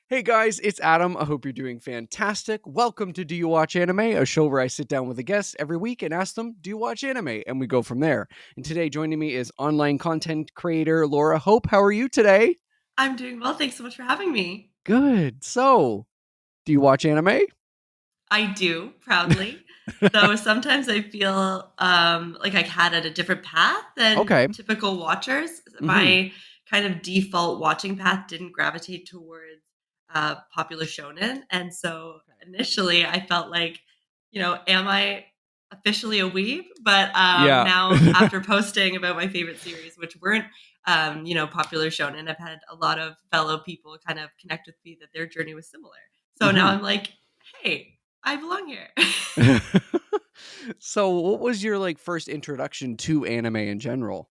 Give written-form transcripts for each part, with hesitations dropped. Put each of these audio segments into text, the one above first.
Hey guys, it's Adam. I hope you're doing fantastic. Welcome to Do You Watch Anime, a show where I sit down with a guest every week and ask them, Do you watch anime? And we go from there. And today joining me is online content creator Laura Hope. How are you today? I'm doing well. Thanks so much for having me. Good. So, do you watch anime? I do, proudly. Though sometimes I feel like I had at a different path than Okay. typical watchers. Mm-hmm. My kind of default watching path didn't gravitate towards popular shonen. And so initially I felt like, am I officially a weeb? But Yeah. now after posting about my favorite series, which weren't, popular shonen, I've had a lot of fellow people kind of connect with me that their journey was similar. So now Mm-hmm. I'm like, hey, I belong here. So, what was your first introduction to anime in general?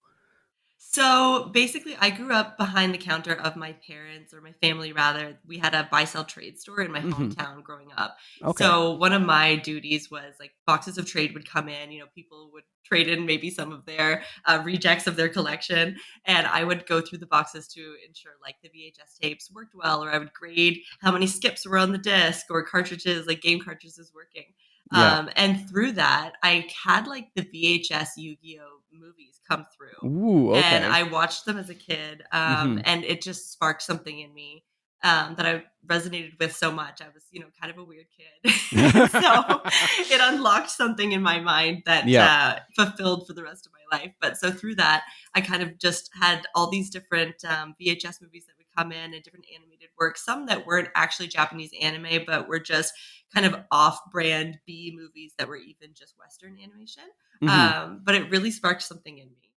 So basically, I grew up behind the counter of my parents, or my family rather. We had a buy sell trade store in my Mm-hmm. hometown growing up. Okay. So one of my duties was like boxes of trade would come in. People would trade in maybe some of their rejects of their collection, and I would go through the boxes to ensure like the VHS tapes worked well, or I would grade how many skips were on the disc, or cartridges, like game cartridges working. Yeah. And through that, I had like the VHS Yu-Gi-Oh movies come through, Ooh, and okay. I watched them as a kid, Mm-hmm. and it just sparked something in me that I resonated with so much. I was, kind of a weird kid, and so it unlocked something in my mind that Yeah. fulfilled for the rest of my life. But so through that, I kind of just had all these different VHS movies that would come in and different animated works. Some that weren't actually Japanese anime, but were just kind of off-brand B movies that were even just Western animation. Mm-hmm. But it really sparked something in me.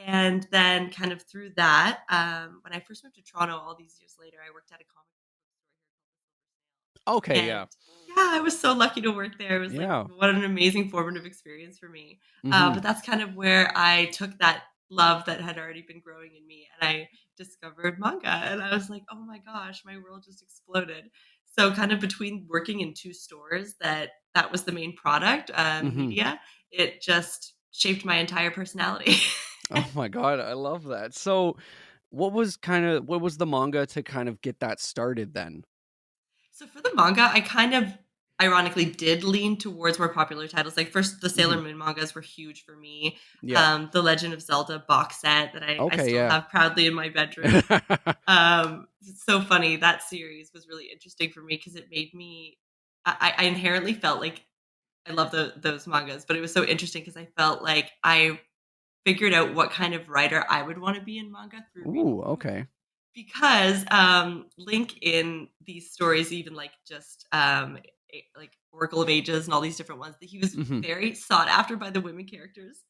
And then, kind of through that, when I first moved to Toronto all these years later, I worked at a comic book store Okay, here called yeah. Silver Snail. And yeah, I was so lucky to work there. It was like, Yeah. what an amazing formative experience for me. Mm-hmm. But that's kind of where I took that love that had already been growing in me and I discovered manga. And I was like, oh my gosh, my world just exploded. So, kind of between working in two stores that was the main product, Mm-hmm. media, it just shaped my entire personality. Oh my god, I love that. So, what was the manga to kind of get that started then? So for the manga, I kind of ironically did lean towards more popular titles. Like first, the Sailor Mhm. Moon mangas were huge for me. Yeah. The Legend of Zelda box set that I Okay, still yeah. have proudly in my bedroom. It's so funny. That series was really interesting for me because it made me. I inherently felt like I love those mangas, but it was so interesting because I felt like I figured out what kind of writer I would want to be in manga through reading Ooh, them okay. because Link in these stories, even like just like Oracle of Ages and all these different ones, that he was Mhm. very sought after by the women characters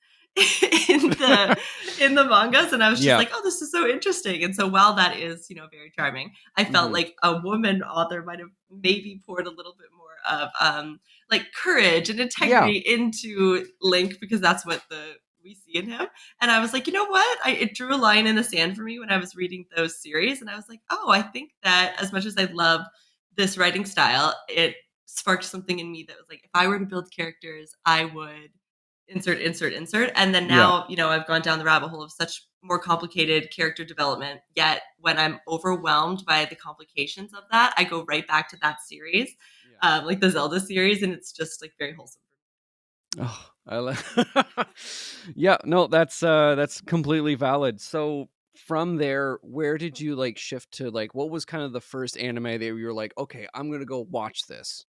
in the mangas, and I was just Yeah. like, oh, this is so interesting. And so while that is very charming, I felt Mhm. like a woman author might have maybe poured a little bit more of like courage and Yeah. integrity into Link because that's what the we see in him. And I was like, you know what? It drew a line in the sand for me when I was reading those series. And I was like, oh, I think that as much as I love this writing style, it sparked something in me that was like, if I were to build characters, I would insert, insert, insert. And then Yeah. now, I've gone down the rabbit hole of such more complicated character development. Yet when I'm overwhelmed by the complications of that, I go right back to that series, Yeah. like the Zelda series. And it's just like very wholesome. Oh, Yeah, no, that's completely valid. So, from there, where did you shift to what was kind of the first anime that you were like, "Okay, I'm going to go watch this."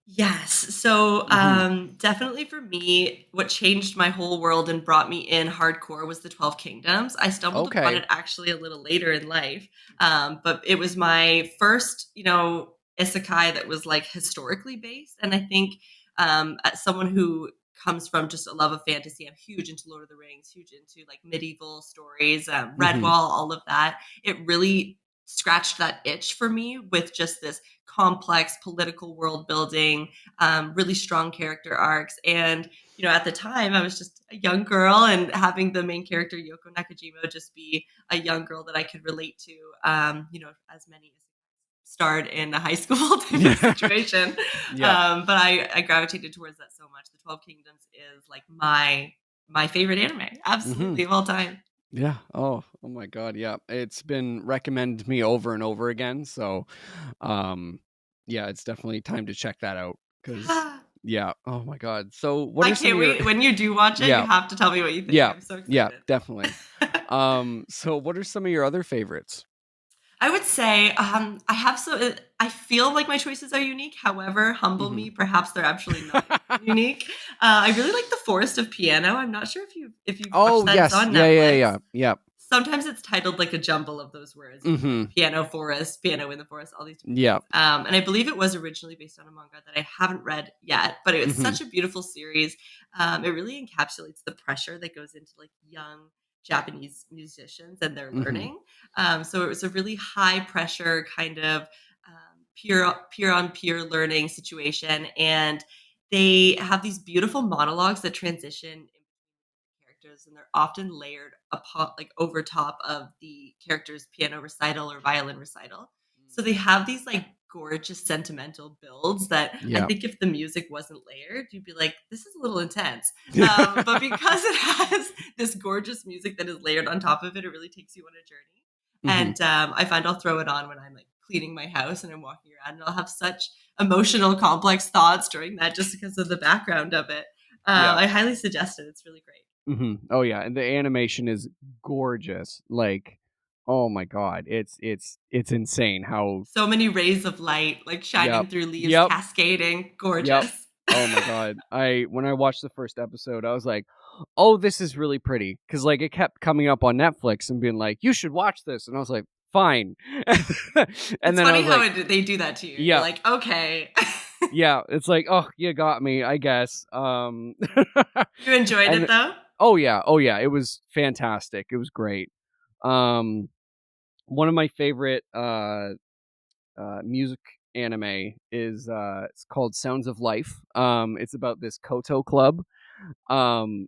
Yes. So, Mhm. definitely for me, what changed my whole world and brought me in hardcore was the 12 Kingdoms. I stumbled upon Okay. it actually a little later in life. But it was my first, isekai that was like historically based. And I think as someone who comes from just a love of fantasy, I'm huge into Lord of the Rings, huge into like medieval stories, Redwall, Mhm. all of that. It really scratched that itch for me with just this complex political world building, really strong character arcs. And, at the time, I was just a young girl, and having the main character, Yoko Nakajima, just be a young girl that I could relate to, as many starred in a high school type of situation. Yeah. But I gravitated towards that so much. The 12 Kingdoms is like my favorite anime, Mhm. absolutely, of all time. Yeah. Oh my god. Yeah. It's been recommended me over and over again. So, um, yeah, it's definitely time to check that out. Cause Yeah. yeah. Oh my god. So, what I are some can't of your? wait. When you do watch it, you Yeah. have to tell me what you think. Yeah. I'm so Yeah. excited. Definitely. So what are some of your other favorites? I would say, I have I feel like my choices are unique. However, humble Hmm. me, perhaps they're actually not unique. I really like The Forest of Piano. I'm not sure if you've watched Oh that. It's yes. on Yeah. Yeah. Netflix. Yeah. Yeah. Sometimes it's titled like a jumble of those words, you know, like Hmm. piano forest, piano in the forest, all these different Yeah. things. And I believe it was originally based on a manga that I haven't read yet, but it's Hmm. such a beautiful series. It really encapsulates the pressure that goes into like young Japanese musicians and their Hmm. learning. So it was a really high pressure kind of peer on peer learning situation, and they have these beautiful monologues that transition characters, and they're often layered upon like over top of the character's piano recital or violin recital. So they have these like gorgeous sentimental builds that I Yeah. think if the music wasn't layered, you'd be like, this is a little intense. But because it has this gorgeous music that is layered on top of it, it really takes you on a journey. Hmm. And I find I'll throw it on when I'm like cleaning my house and I'm walking around, and I'll have such emotional, complex thoughts during that just because of the background of it. Yeah. I highly suggest it. It's really great. Oh yeah, and the animation is gorgeous. Like, oh my god, it's insane how. So many rays of light, like, Yep. shining through leaves, Yep. cascading, Yep. gorgeous. Oh my god. I When I watched the first episode, I was like, "Oh, this is really pretty." Cuz like it kept coming up on Netflix and being like, "You should watch this." And I was like, "Fine." And It's then I funny was how like, they do that to you. You're "Yep. like, "Okay." Yeah." It's like, "Oh, you got me, I guess." You enjoyed it, And though? oh yeah. Oh yeah, it was fantastic. It was great. Um One of my favorite music anime is it's called Sounds of Life. It's about this koto club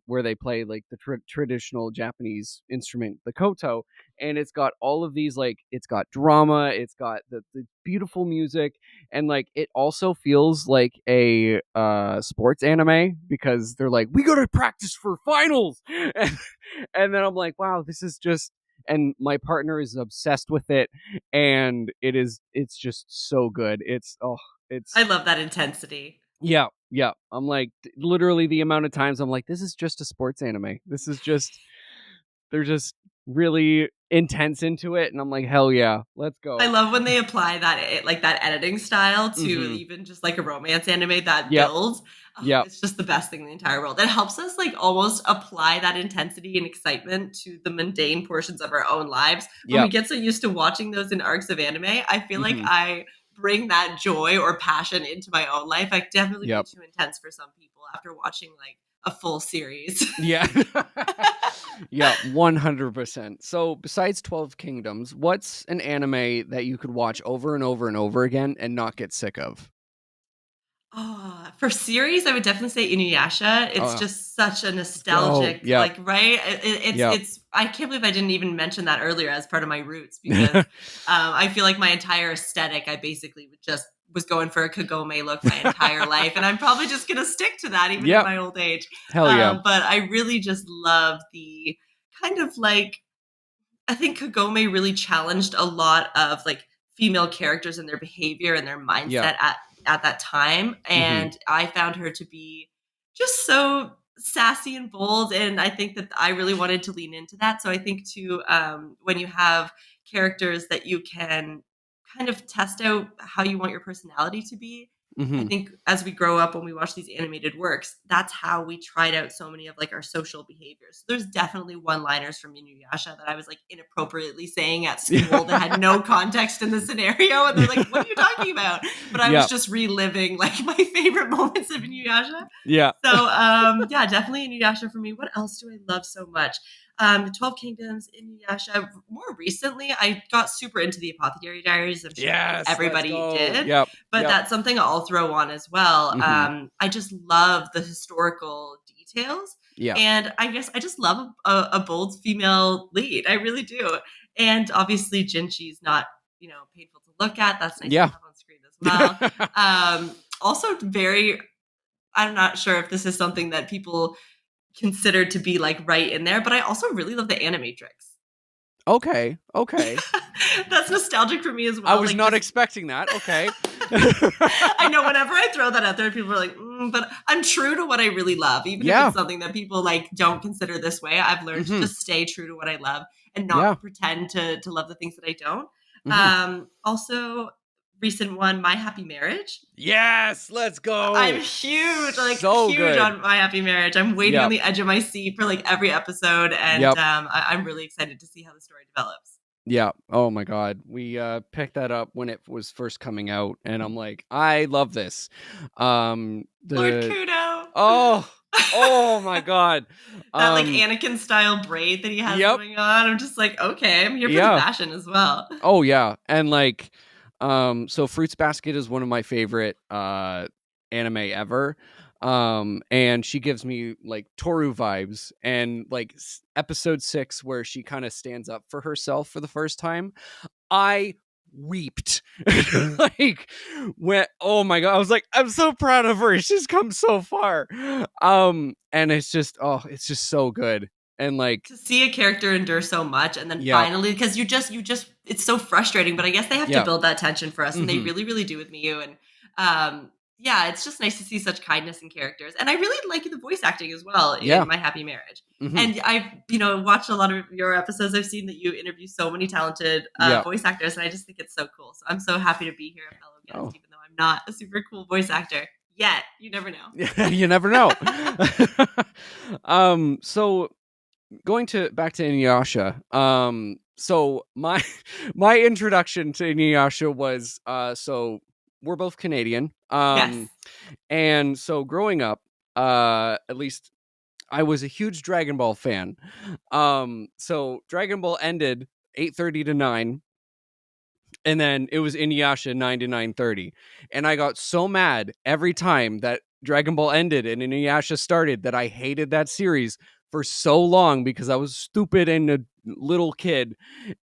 where they play like the traditional Japanese instrument, the koto, and it's got all of these like it's got drama, it's got the beautiful music, and like it also feels like a sports anime because they're like we gotta practice for finals, and then I'm like wow this is just and my partner is obsessed with it and it's just so good. I It's love that intensity. yeah, yeah. I'm like literally the amount of times I'm like, this is just a sports anime. This is just they're just really intense into it, and I'm like, hell yeah, let's I go. love when they apply that editing style to Mm-hmm. even just, like, a romance anime that Yep. builds. Oh, Yep. it's just the best thing in the entire world. It helps us, like, almost apply that intensity and excitement to the mundane portions of our own lives. When we Yep. get so used to watching those in arcs of anime, I feel like Mm-hmm. I bring that joy or passion into my own life. I definitely be Yep. too intense for some people after watching, like, a full series. Yeah. Yeah, 100%. So, besides 12 Kingdoms, what's an anime that you could watch over and over and over again and not get sick of? Oh, for series, I would definitely say inuyasha. It's Oh, just such a let's go. nostalgic, Yep. like, right? Yep. It's I can't believe I didn't even mention that earlier as part of my roots because, I feel like my entire aesthetic, I basically would just was going for a Kagome look my entire life, and I'm probably just gonna stick to that even in Yep. my old age. Hell yeah. But I really just love the kind of like I think Kagome really challenged a lot of like female characters and their behavior and their Yep. mindset at that time, Mhm. and I found her to be just so sassy and bold, and I think that I really wanted to lean into that. So I think too, when you have characters that you can kind of test out how you want your personality to be. I Mhm. think as we grow up when we watch these animated works, that's how we tried out so many of like our social behaviors. So there's definitely one-liners from Inuyasha that I was like inappropriately saying at school that had no context in the scenario, and they're like, "What are you talking about?" But I was Yep. just reliving like my favorite moments of Inuyasha. Yeah. So yeah, definitely Inuyasha for me. What else do I love so much? 12 Kingdoms, Inuyasha. More recently, I got super into the Apothecary Diaries. I'm sure like Yes, let's everybody go. did, Yep. but Yep. that's something I'll throw on as well. Mhm. I just love the historical details, Yeah. and I guess I just love a bold female lead. I really do, and obviously Jinchi's not painful to look at. That's nice to Yeah. have on screen as well. Also, very. I'm not sure if this is something that people considered to be like right in there, but I also really love the Animatrix. Okay. That's nostalgic for me as I well. was Like not just expecting that. Okay. I know whenever I throw that out there, people are like, but I'm true to what I really love. Even if Yeah. it's something that people like don't consider this way, I've learned to Mhm. just stay true to what I love and not Yeah. pretend to love the things that I don't. Mhm. Also, recent one, My Happy Marriage. Yes, let's I'm go. huge, like So huge good. on My Happy Marriage. I'm waiting on Yep. the edge of my seat for like every episode, and Yep. I'm really excited to see how the story develops. Yeah. Oh my god. We picked that up when it was first coming out and I'm like, I love this. Lord The Kudo. Oh, oh my god. That like Um Anakin style braid that he has yep. going on. I'm just like, okay, I'm here for the Yeah. fashion as well. Oh yeah. And like so Fruits Basket is one of my favorite anime ever. And she gives me like Toru vibes and like episode 6 where she kind of stands up for herself for the first time. I weeped. Like when oh my god, I was like, I'm so proud of her. She's come so far. And it's just so good. And like, To see a character endure so much and then yep, finally, because you just it's so frustrating, but I guess they have to yep. build that tension for us, and they Hmm. really really do with Miyu. And yeah, it's just nice to see such kindness in characters, and I really like the voice acting as well Yeah. in My Happy Marriage. Hmm. And I've watched a lot of your episodes. I've seen that you interview so many talented Yep. voice actors, and I just think it's so cool. So I'm so happy to be here, a fellow guest, Oh. even though I'm not a super cool voice actor yet. You never know. You never know. So going to back to Inuyasha. So my my introduction to Inuyasha was so we're both Canadian. Yes. And so growing up, at least I was a huge Dragon Ball fan. So Dragon Ball ended 8:30 to 9, and then it was Inuyasha 9 to 9:30. And I got so mad every time that Dragon Ball ended and Inuyasha started that I hated that series for so long because I was stupid and a little kid.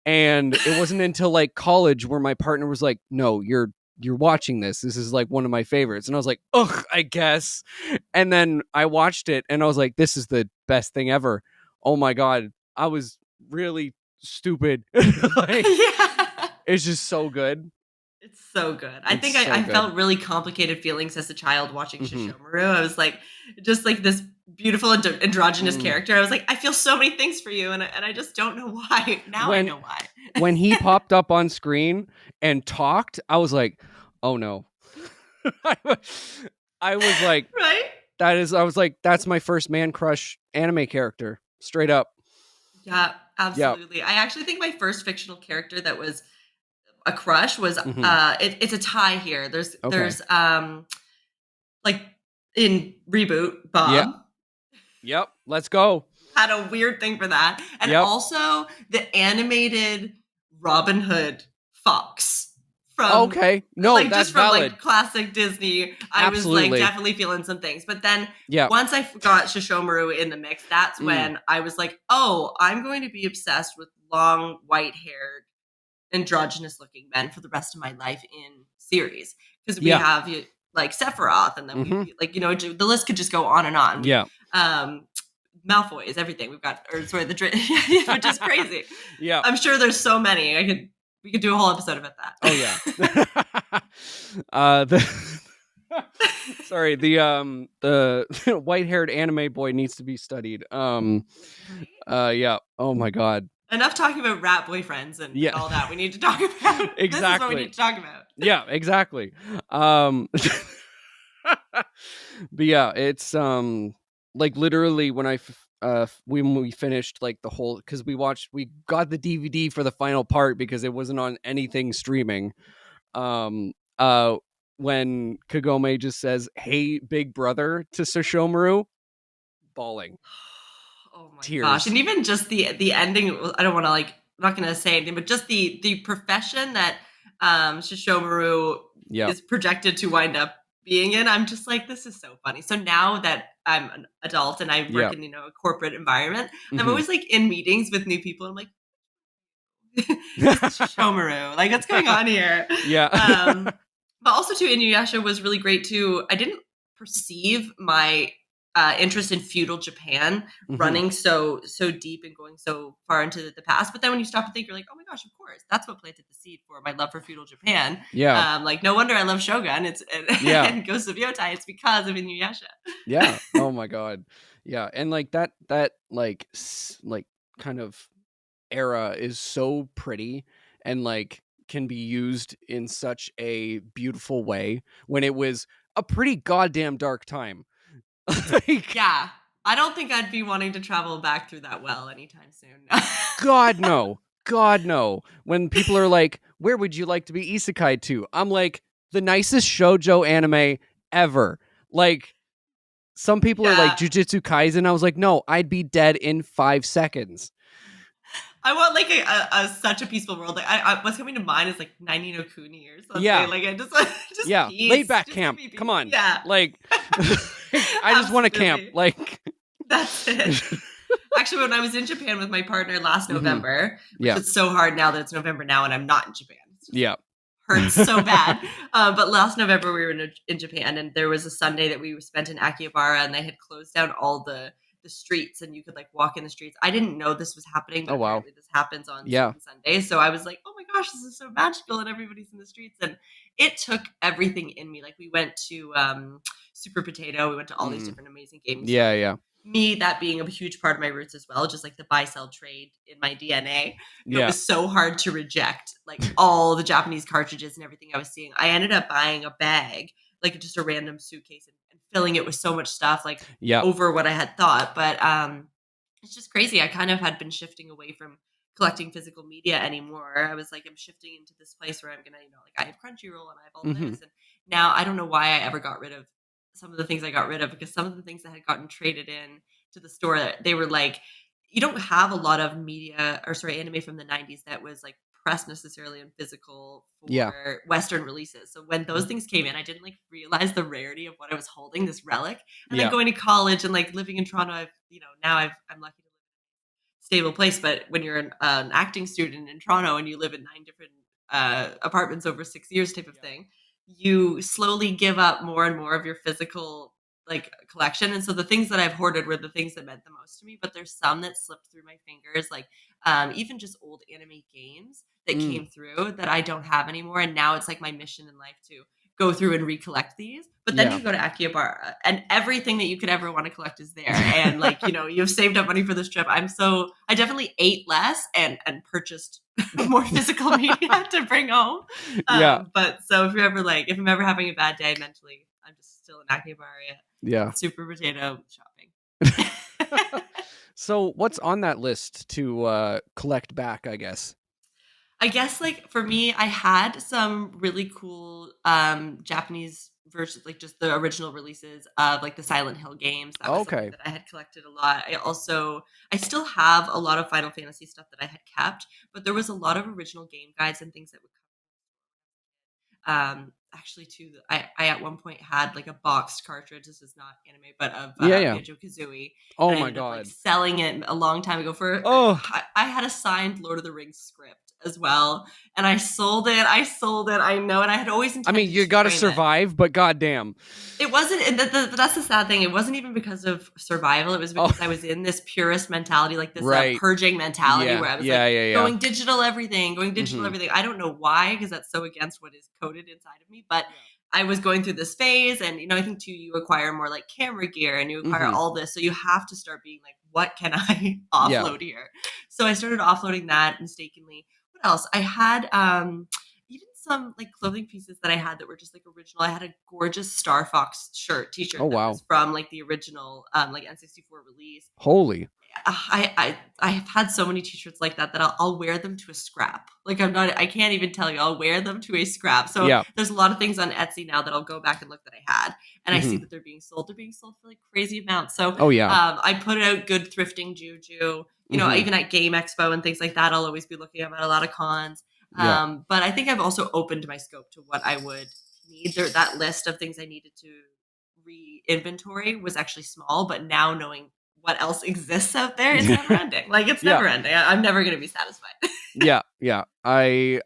And it wasn't until like college where my partner was like, "No, you're watching this. This is like one of my favorites." And I was like, "Ugh, I guess." And then I watched it and I was like, "This is the best thing ever." Oh my god, I was really stupid. Like, Yeah. it's just so good. It's so good. I It's think so I good. felt really complicated feelings as a child watching Mhm. Shishomaru. I was like, just like this beautiful androgynous Mm. character. I was like, I feel so many things for you, and I just don't know why. Now I When know why. when he popped up on screen and talked, I was like, "Oh no." I wa I was like, Right? I was like, "That's my first man crush anime character." Straight up. Yeah, Yeah. absolutely. I actually think my first fictional character that was a crush was Mhm. it's a tie here. There's Okay. like in Reboot, Yeah. Bob Yep. Let's go. had a weird thing for that. And Yep. also the animated Robin Hood Fox from Okay. No, like that's just from valid. like classic Disney. I was like Absolutely. definitely feeling some things. But then Yeah. once I got Shishomaru in the mix, that's Mm. when I was like, oh, I'm going to be obsessed with long white haired androgynous looking men for the rest of my life in series. Because we Yeah. have like Sephiroth, and then Mhm. like the list could just go on and on. Yeah. Malfoy is everything. We've got, or sorry, which is crazy. Yeah. I'm sure there's so many. We could do a whole episode about that. Oh yeah. The sorry, the white-haired anime boy needs to be studied. Right? Yeah. Oh my god. Enough talking about rat boyfriends and Yeah. all that. We need to talk about this is what we Exactly. need to talk about. Yeah, exactly. But yeah, it's like literally when when we finished like the whole, cuz we got the DVD for the final part because it wasn't on anything streaming. Um uh when Kagome just says, "Hey big brother" to Sashomaru, bawling. Oh my gosh. Tears. And even just the ending, I don't want to like I'm not gonna say anything, but just the profession that Shishomaru Yep. is projected to wind up being in, I'm just like, this is so funny. So now that I'm an adult and I work Yep. in, a corporate environment, I'm Mhm. always like in meetings with new people. I'm like, this is Shishomaru. Like, what's going on here? Yeah. But also too, Inuyasha was really great too. I didn't perceive my interest in feudal Japan Mhm. running so deep and going so far into the past. But then when you stop and think, you're like, oh my gosh, of course, that's what planted the seed for my love for feudal Japan. Yeah. Like, no wonder I love Shogun. Yeah. And Ghost of Yotai. It's because of Inuyasha. Yeah. Oh my god. Yeah, and like that like like kind of era is so pretty and like can be used in such a beautiful way when it was a pretty goddamn dark time. Like Yeah, I don't think I'd be wanting to travel back through that well anytime soon. God no. God no. When people are like, "Where would you like to be isekai to?" I'm like, "The nicest shoujo anime ever." Like some people are like Yeah, Jujutsu Kaisen. I was like, "No, I'd be dead in 5 seconds." I want like a such a peaceful world. Like what's coming to mind is like 90 no Kuni or something. Yeah. Like I just just Yeah, laid peace. back Just give camp. me peace. Come on. Yeah, Like I just want to camp. absolutely. Like That's it. Actually, when I was in Japan with my partner last Mhm. November, which Yeah. is so hard now that it's November now and I'm not in Japan. It's just Yeah. like hurts so bad. But last November we were in Japan, and there was a Sunday that we spent in Akihabara, and they had closed down all the streets, and you could like walk in the streets. I didn't know this was happening, but Oh wow. apparently this happens on Yeah. certain Sundays. So I was like, oh my gosh, this is so magical, and everybody's in the streets, and it took everything in me. Like we went to Super Potato, we went to all these Mm. different amazing gaming Yeah, stores, and yeah. me that being a huge part of my roots as well, just like the buy sell trade in my DNA, it Yeah. was so hard to reject like all the Japanese cartridges and everything I was seeing. I ended up buying a bag, like just a random suitcase, and filling it with so much stuff, like Yeah. over what I had thought. But it's just crazy. I kind of had been shifting away from collecting physical media anymore. I was like, I'm shifting into this place where I'm gonna, like I have Crunchyroll and I have all Mhm. this, and now I don't know why I ever got rid of some of the things I got rid of, because some of the things that had gotten traded in to the store, they were like, you don't have a lot of media or sorry, anime from the 90s that was like pressed necessarily in physical Yeah. for Western releases. So when those things came in, I didn't like realize the rarity of what I was holding, this relic. And then Yeah. going to college and like living in Toronto, now I'm lucky to live in a stable place. But when you're an acting student in Toronto and you live in 9 different apartments over 6 years type of Yeah. thing, you slowly give up more and more of your physical like collection. And so the things that I've hoarded were the things that meant the most to me. But there's some that slipped through my fingers, like even just old anime games that Mm. came through that I don't have anymore. And now it's like my mission in life to go through and recollect these. But then Yeah. you go to Akihabara and everything that you could ever want to collect is there. And like, you've saved up money for this trip. I definitely ate less and purchased more physical media to bring home. Yeah. But so if I'm ever having a bad day mentally, I'm just still in Akihabara Yeah. at Super Potato shopping. So what's on that list to collect back, I guess? I guess like for me, I had some really cool Japanese versions, like just the original releases of like the Silent Hill games. That was something Okay. that I had collected a lot. I still have a lot of Final Fantasy stuff that I had kept, but there was a lot of original game guides and things that would actually too, I at one point had like a boxed cartridge, this is not anime, but of Yeah, yeah. Banjo Kazooie, Oh and I my ended up like god. selling it a long time ago for Oh, I had a signed Lord of the Rings script as well, and I sold it, I know, and I had always I mean, intended you to got to frame it. survive, but goddamn. It wasn't, and but that's the sad thing. It wasn't even because of survival. It was Oh, because I was in this purist mentality, like this right. purging mentality, Yeah. where I was like Yeah, yeah, yeah. going digital everything, going digital Mhm. everything. I don't know why, because that's so against what is coded inside of me. But I was going through this phase, and I think too, you acquire more like camera gear, and you acquire Mhm. all this, so you have to start being like, what can I Yeah. offload here? So I started offloading that mistakenly. What else? I had even some like clothing pieces that I had that were just like original. I had a gorgeous Star Fox Oh t-shirt that wow. was from like the original like N64 release. Holy. I have had so many t-shirts like that I'll wear them to a scrap. Like I can't even tell you. I'll wear them to a scrap. So Yeah. there's a lot of things on Etsy now that I'll go back and look that I had, and I see Mhm. that they're being sold. They're being sold for like crazy amounts. So Oh yeah. I put out good thrifting juju. Mhm. Even at Game Expo and things like that, I'll always be looking. I'm at a lot of cons. Yeah. But I think I've also opened my scope to what I would need. That list of things I needed to re-inventory was actually small, but now knowing what else exists out there, it's never ending. Like it's Yeah. never ending. I'm never going to be satisfied. Yeah. Yeah. I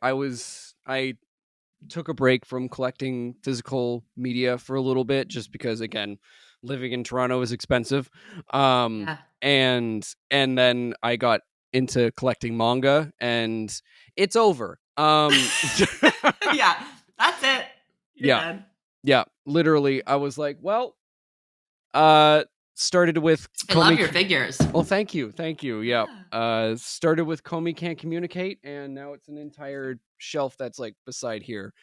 took a break from collecting physical media for a little bit just because again, living in Toronto is expensive. Um, Yeah. and then I got into collecting manga, and it's over. Yeah, that's it. You're Yeah, done. yeah, literally, I was like, well, uh, started with I love Komi. your figures. Well, thank you, thank you. Yeah, Yeah. started with Komi Can't Communicate, and now it's an entire shelf that's like beside here.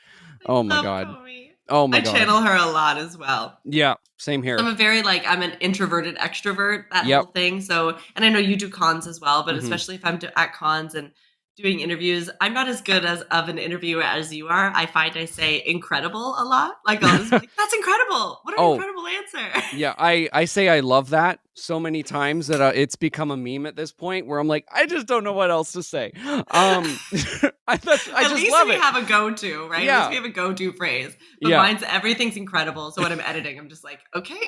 Oh I my love god. Komi. Oh my I god. channel her a lot as well. Yeah, same So here. I'm a very like I'm an introverted extrovert, that whole Yep. thing. So, and I know you do cons as well, but Hmm. especially if I'm at cons and doing interviews, I'm not as good as of an interviewer as you are. I find I say incredible a lot. Like I'll just be like, "That's incredible! What an Oh, incredible answer!" yeah, I say I love that so many times that it's become a meme at this point where I'm like, I just don't know what else to say. I At just least love we it. have a go-to, right? At least Yeah, we have a go-to phrase. But yeah, mine's everything's incredible. So when I'm editing, I'm just like, okay,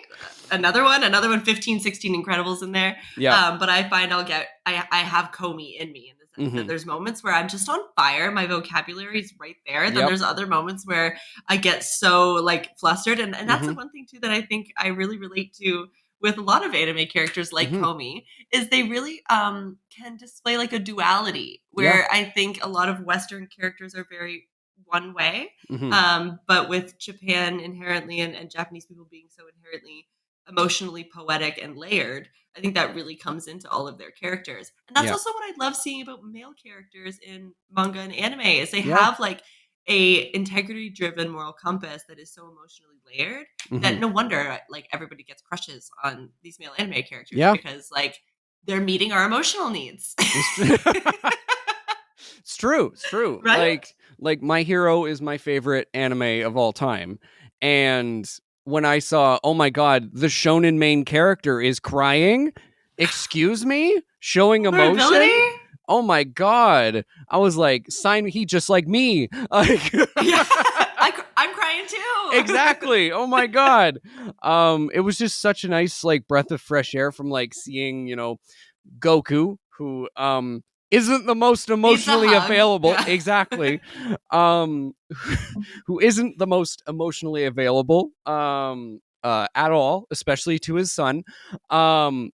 another one, 15, 16 incredibles in there. yeah. But I find I have Comey in me in the sense that Hmm. there's moments where I'm just on fire. My vocabulary is right there. Then Yep. there's other moments where I get so like flustered. And that's the Hmm. one thing too that I think I really relate to with a lot of anime characters like Hmm. Comey is they really can display like a duality Yeah. where I think a lot of Western characters are very one way. Hmm. But with Japan inherently and Japanese people being so inherently emotionally poetic and layered, I think that really comes into all of their characters. And that's Yeah. also what I love seeing about male characters in manga and anime is they Yeah. have like a integrity driven moral compass that is so emotionally layered Hmm. that no wonder like everybody gets crushes on these male anime characters Yeah. because like they're meeting our emotional needs. It's true. It's true. It's true. Right? Like My Hero is my favorite anime of all time. And when I saw, oh my god, the shonen main character is crying, excuse me, showing emotion. Vulnerability? Oh my god. I was like, sign me, he just like me. Like Yeah. I'm crying too. exactly. Oh my god. It was just such a nice like breath of fresh air from like seeing, Goku, who isn't the most Needs a emotionally hug. available, Yeah. exactly. um who isn't the most emotionally available at all, especially to his son. um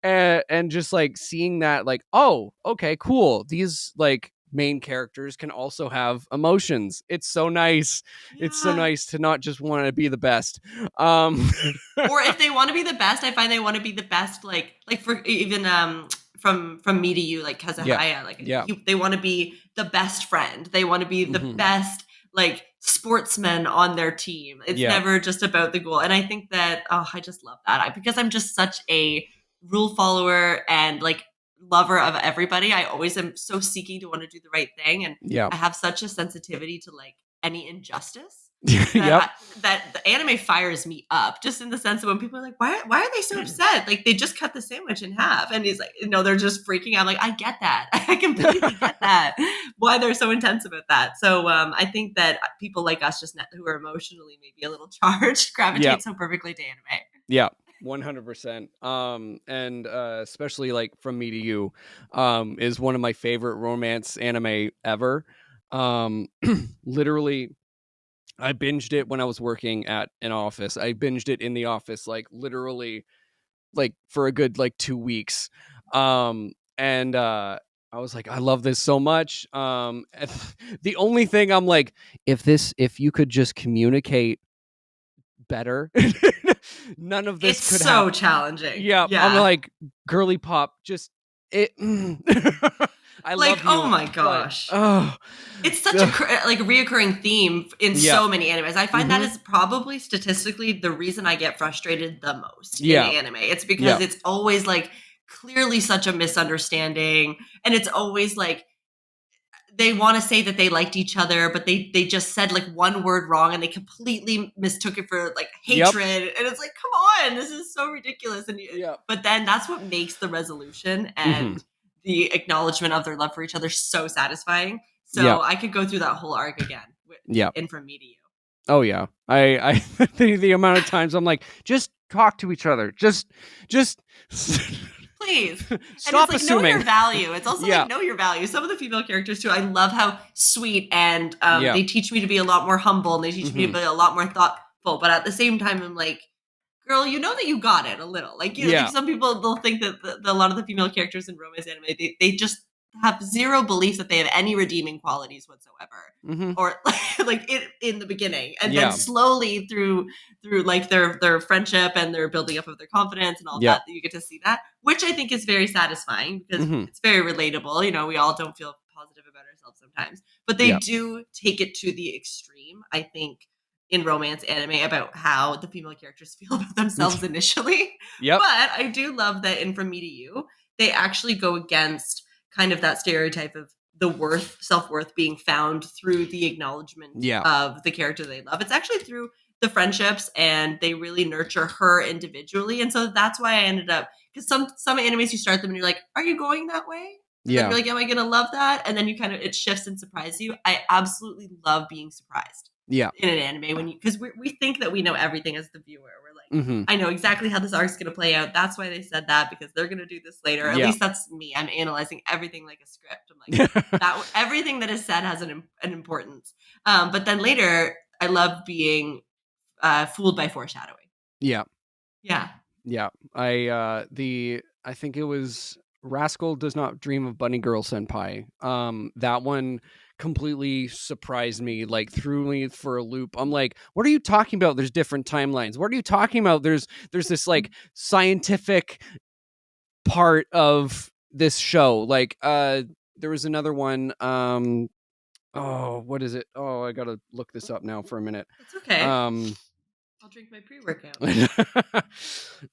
and just like seeing that, like, oh, okay, cool, these like main characters can also have emotions. It's so nice. It's so Yeah. nice to not just want to be the best. um Or if they want to be the best, I find they want to be the best like for even from me to you like yeah, Kazahaya like yeah. they want to be the best friend. They want to be the Hmm. best like sportsman on their team. It's Yeah, never just about the goal. And I think that I just love that. Because I'm just such a rule follower and like lover of everybody. I always am so seeking to want to do the right thing and yeah. I have such a sensitivity to like any injustice that Yep. that the anime fires me up just in the sense of when people are like, why are they so upset? Like they just cut the sandwich in half. And he's like, they're just freaking out. I'm like, I get that. I completely get that. Why they're so intense about that. So I think that people like us just who are emotionally maybe a little charged Yeah, gravitate so perfectly to anime. yeah, 100%. And especially like From Me to You is one of my favorite romance anime ever. Literally, I binged it when I was working at an office. I binged it in the office, like literally, like for a good like 2 weeks. And I was like, I love this so much. The only thing I'm like, if you could just communicate better, none of this It's could so happen. challenging. Yeah, I'm Yeah. like, girly pop, just it. I Like, love oh you, my but gosh. oh, It's such a like reoccurring theme in yeah, so many animes. I find that hmm, is probably statistically the reason I get frustrated the most in yeah, anime. It's because yeah, it's always like clearly such a misunderstanding, and it's always like they want to say that they liked each other, but they just said like one word wrong, and they completely mistook it for like yep, hatred. And it's like, come on, this is so ridiculous. yep, But then that's what makes the resolution hmm, and the acknowledgement of their love for each other so satisfying. yeah, So I could go through that whole arc again yeah. in From Me to You. Oh yeah, I the amount of times I'm like, just talk to each other, just Please. And it's stop like know your assuming. value. It's also Yeah, like know your value. Some of the female characters too, I love how sweet and yeah, they teach me to be a lot more humble and they teach me to hmm, be a lot more but at the same time, I'm like, girl, you know that you got it a little. Like, you know, like Yeah. some people, they'll think that a lot of the female characters in romance anime, they just have zero belief that they have any redeeming qualities whatsoever. Mm-hmm. Or like in the beginning, and then Yeah. slowly through like their friendship and their building up of their confidence and all Yeah. that, you get to see that, which I think is very satisfying because Mm-hmm. it's very relatable. You know, we all don't feel positive about ourselves sometimes, but they Yeah. do take it to the extreme, I think, in romance anime about how the female characters feel about themselves initially. Yep. But I do love that in From Me to You, they actually go against kind of that stereotype of the self-worth being found through the acknowledgement Yeah. of the character they love. It's actually through the friendships, and they really nurture her individually. And so that's why I ended up, because some animes you start them and you're like, are you going that way? And then Yeah. you're like, am I gonna love that? And then you kind of, it shifts and surprises you. I absolutely love being surprised Yeah. in an anime when you, because we think that we know everything as the viewer. We're like, Mm-hmm. I know exactly how this arc's going to play out. That's why they said that, because they're going to do this later. At Yeah. least that's me. I'm analyzing everything like a script. I'm like, that everything that is said has an importance. But then later, I love being fooled by foreshadowing. Yeah. Yeah. Yeah. I think it was Rascal Does Not Dream of Bunny Girl Senpai. That one completely surprised me, like threw me for a loop. I'm like, what are you talking about? There's different timelines. What are you talking about? There's this like scientific part of this show. Like there was another one, oh, what is it? Oh, I gotta look this up now for a minute. It's okay. I'll drink my pre-workout.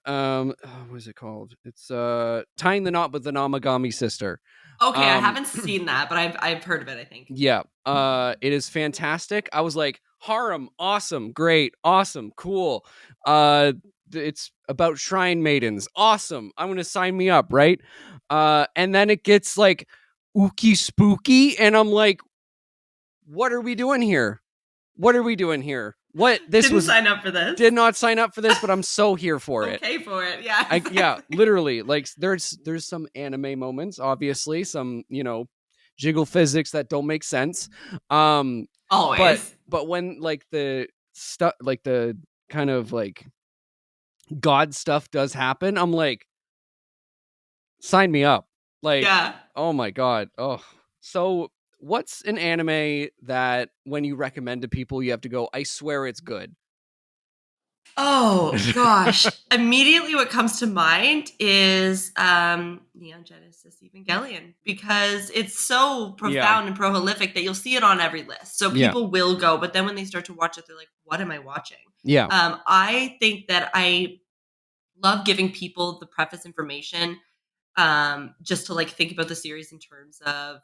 Oh, what is it called? It's Tying the Knot with the Namagami Sister. Okay, I haven't seen that, but I've heard of it, I think. Yeah. It is fantastic. I was like, harem, awesome, great, awesome, cool. It's about shrine maidens. Awesome. I'm gonna sign me up, right? And then it gets like ooky spooky, and I'm like, what are we doing here? What are we doing here? What this Didn't was sign up for this. Did not sign up for this, but I'm so here for it. Okay for it. Yeah. Exactly. Yeah, literally. Like there's some anime moments, obviously, some, you know, jiggle physics that don't make sense. Always. But when like the stuff, like the kind of like god stuff does happen, I'm like, sign me up. Like, yeah. Oh my god. Oh. So what's an anime that when you recommend to people you have to go, I swear it's good? Oh gosh. Immediately what comes to mind is Neon Genesis Evangelion, because it's so profound and prolific that you'll see it on every list. So people will go, but then when they start to watch it, they're like, what am I watching? Yeah. I think that I love giving people the preface information, just to like think about the series in terms of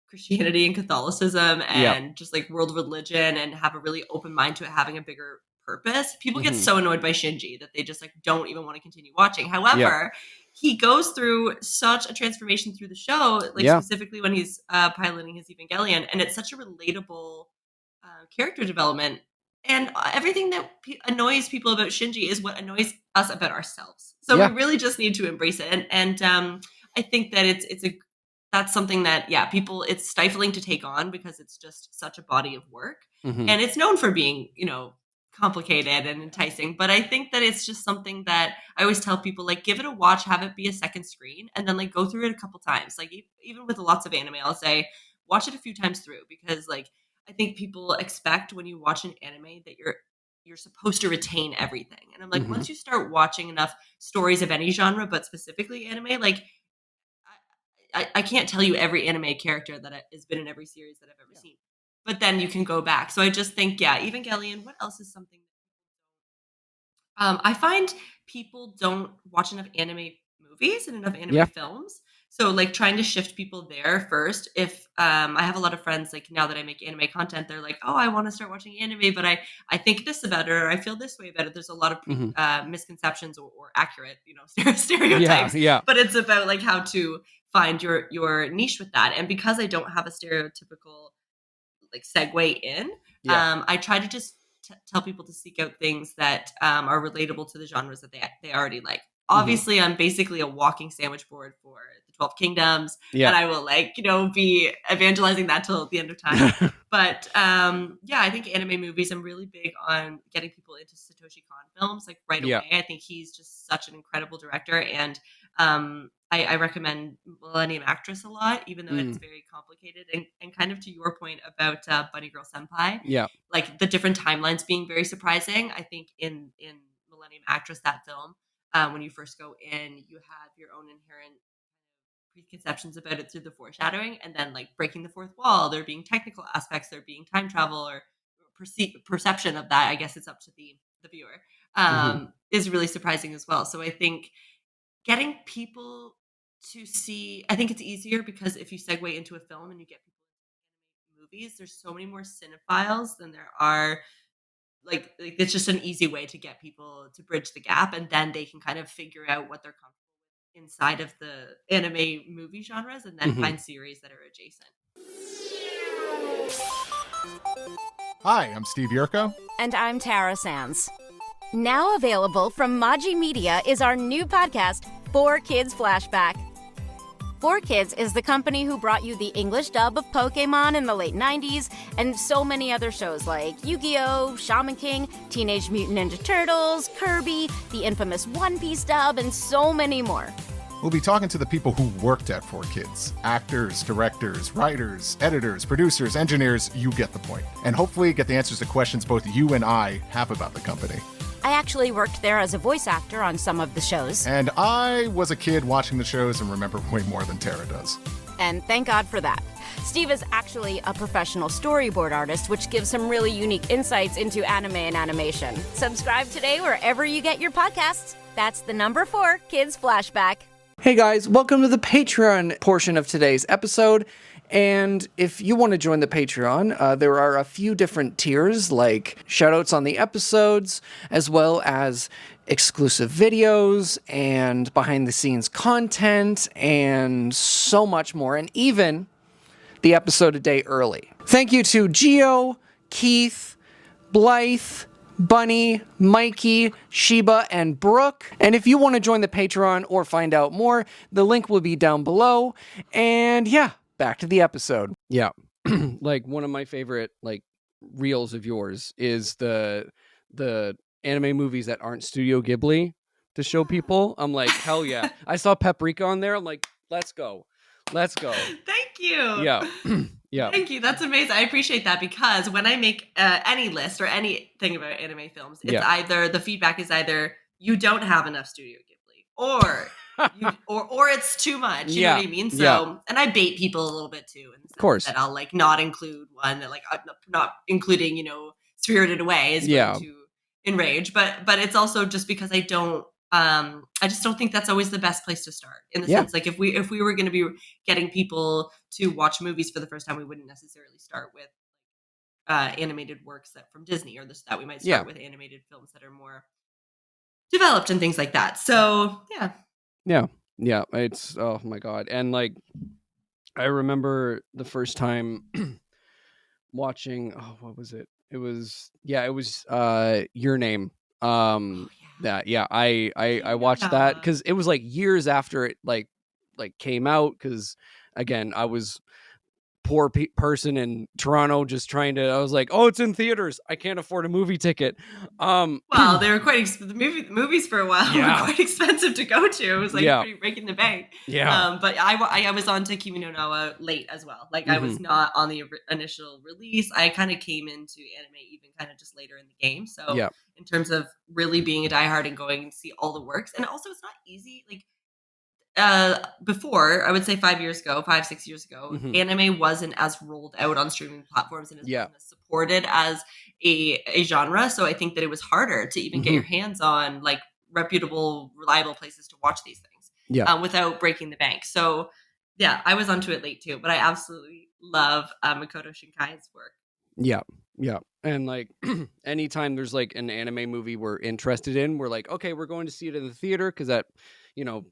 Christianity and Catholicism and just like world religion, and have a really open mind to it having a bigger purpose. People get so annoyed by Shinji that they just like don't even want to continue watching. However, he goes through such a transformation through the show, like specifically when he's piloting his Evangelion, and it's such a relatable character development. And everything that annoys people about Shinji is what annoys us about ourselves. So we really just need to embrace it. And I think that that's something that, people, it's stifling to take on because it's just such a body of work. Mm-hmm. And it's known for being, complicated and enticing. But I think that it's just something that I always tell people, like, give it a watch, have it be a second screen, and then like go through it a couple times. Like even with lots of anime, I'll say, watch it a few times through, because like, I think people expect when you watch an anime that you're supposed to retain everything. And I'm like, once you start watching enough stories of any genre, but specifically anime, like I can't tell you every anime character that has been in every series that I've ever seen. But then you can go back. So I just think, Evangelion, what else is something? I find people don't watch enough anime movies and enough anime films. So like trying to shift people there first. If I have a lot of friends, like now that I make anime content, they're like, oh, I want to start watching anime, but I think this about it, or I feel this way about it. There's a lot of misconceptions or accurate, stereotypes. But it's about like how to find your niche with that. And because I don't have a stereotypical like segue in, I try to just tell people to seek out things that are relatable to the genres that they already like. obviously I'm basically a walking sandwich board for the 12 Kingdoms, Yeah. and I will be evangelizing that till the end of time. But I think anime movies, I'm really big on getting people into Satoshi Kon films like right Yeah. away. I think he's just such an incredible director, and I recommend Millennium Actress a lot, even though it's very complicated. And kind of to your point about Bunny Girl Senpai, Yeah. like the different timelines being very surprising. I think in Millennium Actress, that film, when you first go in, you have your own inherent preconceptions about it through the foreshadowing, and then like breaking the fourth wall, there being technical aspects, there being time travel or perception of that. I guess it's up to the viewer. Is really surprising as well. So I think getting people to see, I think it's easier because if you segue into a film and you get people into movies, there's so many more cinephiles than there are. Like it's just an easy way to get people to bridge the gap, and then they can kind of figure out what they're comfortable with inside of the anime movie genres, and then find series that are adjacent. Hi, I'm Steve Yurko. And I'm Tara Sands. Now available from Maji Media is our new podcast, 4Kids Flashback. 4Kids is the company who brought you the English dub of Pokemon in the late 90s and so many other shows like Yu-Gi-Oh!, Shaman King, Teenage Mutant Ninja Turtles, Kirby, the infamous One Piece dub, and so many more. We'll be talking to the people who worked at 4Kids. Actors, directors, writers, editors, producers, engineers, you get the point. And hopefully get the answers to questions both you and I have about the company. I actually worked there as a voice actor on some of the shows. And I was a kid watching the shows and remember way more than Tara does. And thank God for that. Steve is actually a professional storyboard artist, which gives some really unique insights into anime and animation. Subscribe today wherever you get your podcasts. That's the number 4 Kids Flashback. Hey guys, welcome to the Patreon portion of today's episode. And if you want to join the Patreon, there are a few different tiers, like shoutouts on the episodes, as well as exclusive videos and behind-the-scenes content, and so much more, and even the episode a day early. Thank you to Gio, Keith, Blythe, Bunny, Mikey, Sheba, and Brooke. And if you want to join the Patreon or find out more, the link will be down below. And yeah, back to the episode. Yeah. Like one of my favorite like reels of yours is the anime movies that aren't Studio Ghibli to show people. I'm like, hell yeah. I saw Paprika on there. I'm like, let's go. Let's go. Thank you. Yeah. Yeah. Thank you. That's amazing. I appreciate that, because when I make any list or anything about anime films, it's either the feedback is either you don't have enough Studio Ghibli or or it's too much. You know what I mean? So, and I bait people a little bit too. In the sense of course. that I'll like not include one that like not including, Spirited Away is going to enrage. But it's also just because I don't. I just don't think that's always the best place to start, in the sense like if we were going to be getting people to watch movies for the first time, we wouldn't necessarily start with animated works from Disney, or that we might start with animated films that are more developed and things like that. So yeah, it's, oh my god. And like I remember the first time watching, what was it? It was Your Name. I watched that because it was like years after it like came out, because again I was poor person in Toronto just trying to, I was like, oh, it's in theaters, I can't afford a movie ticket. Well, they were quite the movies for a while were quite expensive to go to. It was like pretty breaking the bank. But I was on to Kimi no Na wa late as well. Like I was not on the initial release. I kind of came into anime even kind of just later in the game. So in terms of really being a diehard and going to see all the works, and also it's not easy. Like before, I would say 5 years ago, 6 years ago, anime wasn't as rolled out on streaming platforms and wasn't as supported as a genre. So I think that it was harder to even get your hands on like reputable, reliable places to watch these things without breaking the bank. So yeah, I was onto it late too, but I absolutely love Makoto Shinkai's work. Yeah. And like anytime there's like an anime movie we're interested in, we're like, okay, we're going to see it in the theater, because that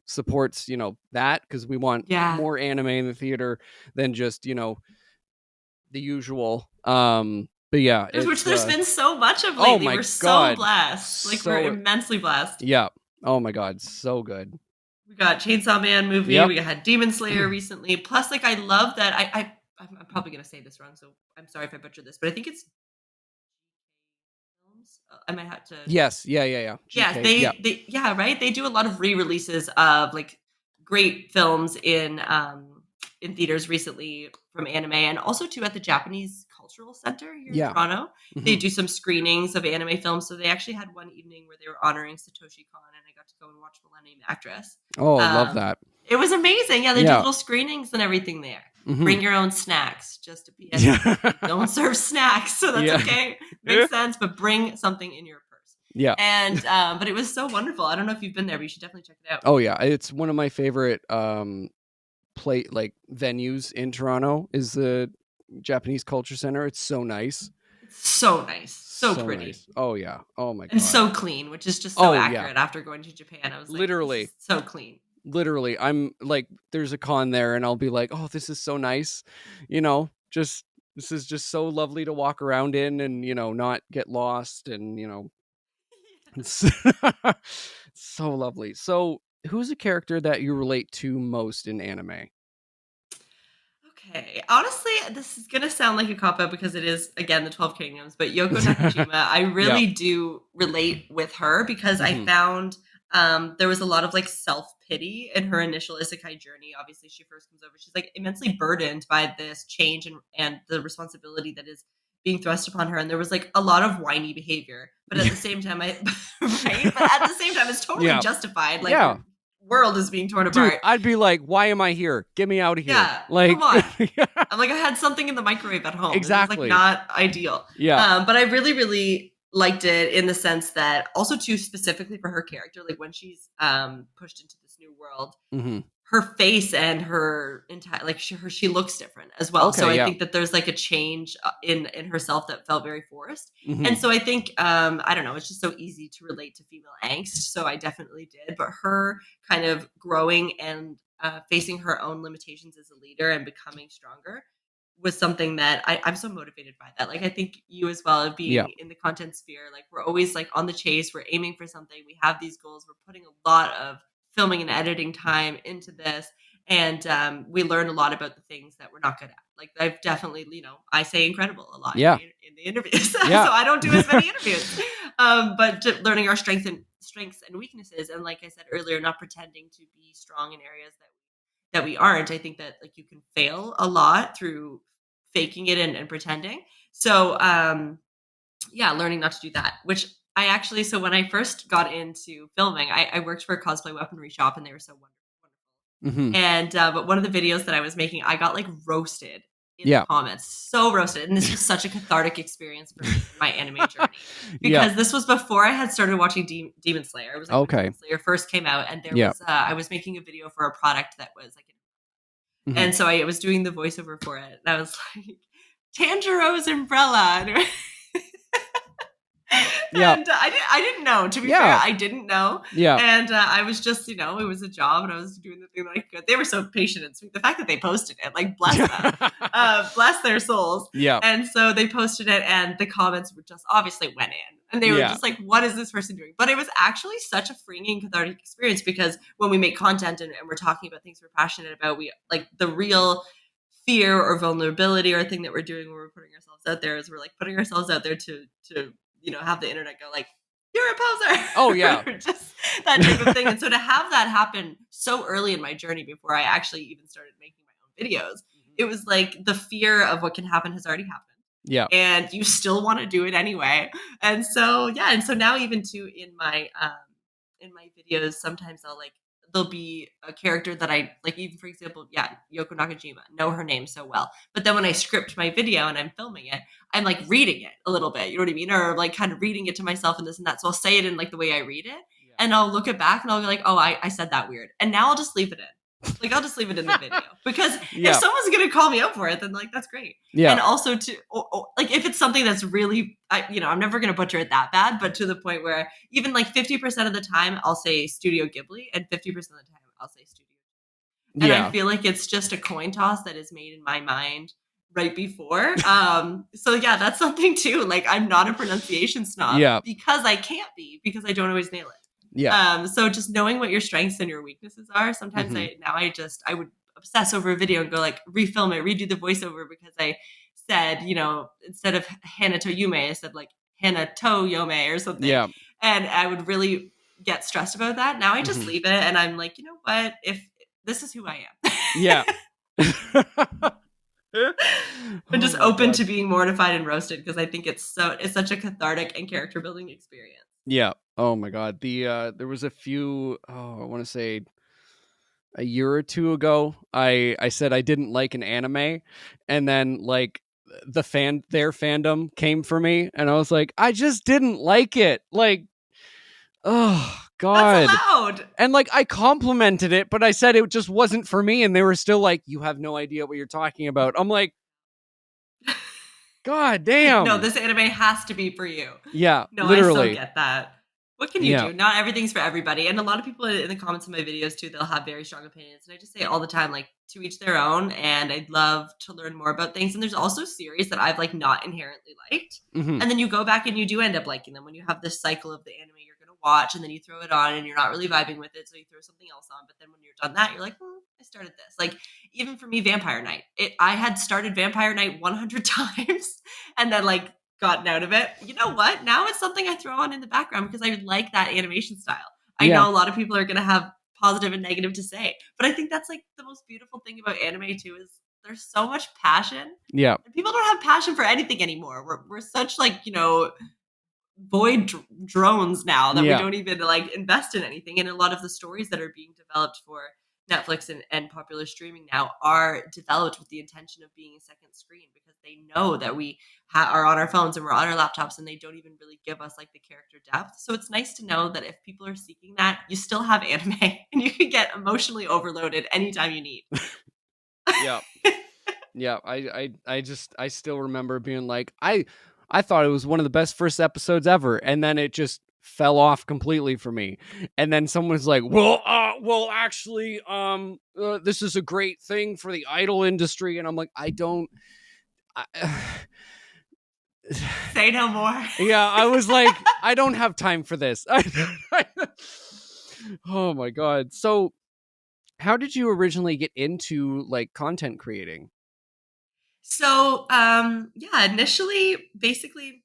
supports that, because we want more anime in the theater than just the usual. But yeah, which there's been so much of lately. We're so blessed. Like we're immensely blessed. Yeah. Oh my god, so good. We got Chainsaw Man movie. Yep. We had Demon Slayer recently. Plus, like, I love that. I'm probably gonna say this wrong, so I'm sorry if I butcher this, but I think it's films. I might have to. Yes, yeah. Yeah, GK, yeah. yeah, right. They do a lot of re-releases of like great films in theaters recently from anime, and also too at the Japanese Cultural Center here in Yeah. Toronto. They Mhm. do some screenings of anime films. So they actually had one evening where they were honoring Satoshi Kon, and I got to go and watch Millennium Actress. Oh, love Um, that. it was amazing. Yeah, they do Yeah. little screenings and everything there. Mhm. Bring your own snacks. Just a PS. Yeah. Don't serve snacks, so that's Yeah. okay. Makes sense, but bring something in your purse. Yeah. And but it was so wonderful. I don't know if you've been there, but you should definitely check it out. Oh yeah, it's one of my favorite venues in Toronto is the Japanese Culture Center. It's so nice. It's so nice. So pretty. Nice. Oh yeah. Oh my god. And so clean, which is just so Oh, yeah. accurate. After going to Japan, I was like, Literally. this is so clean. Literally, I'm like, there's a con there, and I'll be like, oh, this is so nice. Just this is just so lovely to walk around in, and not get lost, and it's so lovely. So, who's a character that you relate to most in anime? Okay. Honestly, this is gonna sound like a cop-out because it is, again, the 12 Kingdoms, but Yoko Nakajima, I really do relate with her because I Mhm. found there was a lot of like self-pity in her initial isekai journey. Obviously, she first comes over, she's like immensely burdened by this change and the responsibility that is being thrust upon her. And there was like a lot of whiny behavior, but at the same time, right? But at the same time, it's totally Yeah. justified. Like, Yeah. world is being torn Dude, apart. I'd be like, why am I here? Get me out of here. Yeah, Like, come on. yeah. I'm like, I had something in the microwave at home. It was Exactly. like not ideal. Yeah. But I really, really liked it in the sense that also too specifically for her character, like when she's pushed into this new world, Mhm. her face and her entire she looks different as well. Okay, So I yeah. think that there's like a change in herself that felt very forced. Mhm. And so I think I don't know, it's just so easy to relate to female angst. So I definitely did. But her kind of growing and facing her own limitations as a leader and becoming stronger was something that I'm so motivated by that. Like I think you as well, being Yeah. in the content sphere, like we're always like on the chase, we're aiming for something, we have these goals, we're putting a lot of filming and editing time into this, and we learn a lot about the things that we're not good at. Like I've definitely, I say incredible a lot Yeah. in the interviews. Yeah. So I don't do as many interviews. But learning our strengths and weaknesses, and like I said earlier, not pretending to be strong in areas that we aren't. I think that like you can fail a lot through faking it and pretending. So yeah, learning not to do that, which I actually, so when I first got into filming, I worked for a cosplay weaponry shop, and they were so wonderful. Mhm. And but one of the videos that I was making, I got like roasted in Yeah. the comments, so roasted. And this was such a cathartic experience for me in my anime journey, Yeah. because this was before I had started watching Demon Slayer. It was like when Okay. Demon Slayer first came out, and there Yeah. was I was making a video for a product that was like, Mhm. and so I was doing the voiceover for it, and I was like, Tanjiro's umbrella. Yeah. And I didn't know. To be Yeah. fair, I didn't know. Yeah. And I was just, it was a job, and I was doing the thing that I could. They were so patient and sweet. The fact that they posted it, like, bless them, bless their souls. Yeah. And so they posted it, and the comments were just obviously went in, and they were Yeah. just like, "What is this person doing?" But it was actually such a freeing and cathartic experience, because when we make content and we're talking about things we're passionate about, we like the real fear or vulnerability or thing that we're doing when we're putting ourselves out there is we're like putting ourselves out there to have the internet go like, you're a poser. Oh, yeah. Just that type of thing. And so to have that happen so early in my journey before I actually even started making my own videos, it was like the fear of what can happen has already happened. Yeah. And you still want to do it anyway. And so, yeah. And so now even too in my videos, sometimes there'll be a character that I like, even for example, Yoko Nakajima, know her name so well. But then when I script my video and I'm filming it, I'm like reading it a little bit, you know what I mean? Or like kind of reading it to myself and this and that. So I'll say it in like the way I read it, and I'll look it back and I'll be like, oh, I said that weird. And now I'll just leave it in. Like I'll just leave it in the video, because if someone's going to call me out for it, then like, that's great. Yeah. And also like if it's something that's really, I'm never going to butcher it that bad, but to the point where even like 50% of the time I'll say Studio Ghibli, and 50% of the time I'll say Studio. And I feel like it's just a coin toss that is made in my mind right before. So yeah, that's something too. Like I'm not a pronunciation snob, Yeah. because I can't be, because I don't always nail it. Yeah. So just knowing what your strengths and your weaknesses are. Sometimes I would obsess over a video and go like refilm it, redo the voiceover because I said, instead of Hanato Yume, I said like Hanato Yome or something. Yeah. And I would really get stressed about that. Now I just leave it and I'm like, you know what? If this is who I am. Yeah. I'm just open to being mortified and roasted because I think it's such a cathartic and character building experience. Yeah. Oh my god. There was a few, I want to say a year or two ago, I said I didn't like an anime, and then like their fandom came for me, and I was like, I just didn't like it. Like, oh god. That's allowed. And like I complimented it, but I said it just wasn't for me, and they were still like, you have no idea what you're talking about. I'm like, god damn. No, this anime has to be for you. Yeah, No, literally. I still get that. What can you do? Not everything's for everybody. And a lot of people in the comments of my videos too, they'll have very strong opinions. And I just say all the time, like, to each their own. And I'd love to learn more about things. And there's also series that I've like not inherently liked. Mhm. And then you go back and you do end up liking them when you have this cycle of the anime you're going to watch and then you throw it on and you're not really vibing with it. So you throw something else on. But then when you're done that, you're like, I started this. Like, even for me, Vampire Night. I had started Vampire Night 100 times and then like gotten out of it. You know what? Now it's something I throw on in the background because I like that animation style. I know a lot of people are going to have positive and negative to say, but I think that's like the most beautiful thing about anime too is there's so much passion. Yeah. And people don't have passion for anything anymore. We're such like, void drones now that we don't even like invest in anything. And a lot of the stories that are being developed for Netflix and popular streaming now are developed with the intention of being a second screen because they know that we are on our phones and we're on our laptops and they don't even really give us like the character depth. So it's nice to know that if people are seeking that, you still have anime and you can get emotionally overloaded anytime you need. Yeah. Yeah. I still remember being like, I thought it was one of the best first episodes ever. And then it just fell off completely for me. And then someone's like, well, actually, this is a great thing for the idol industry. And I'm like, say no more. Yeah, I was like, I don't have time for this. Oh my god. So how did you originally get into like content creating? So initially basically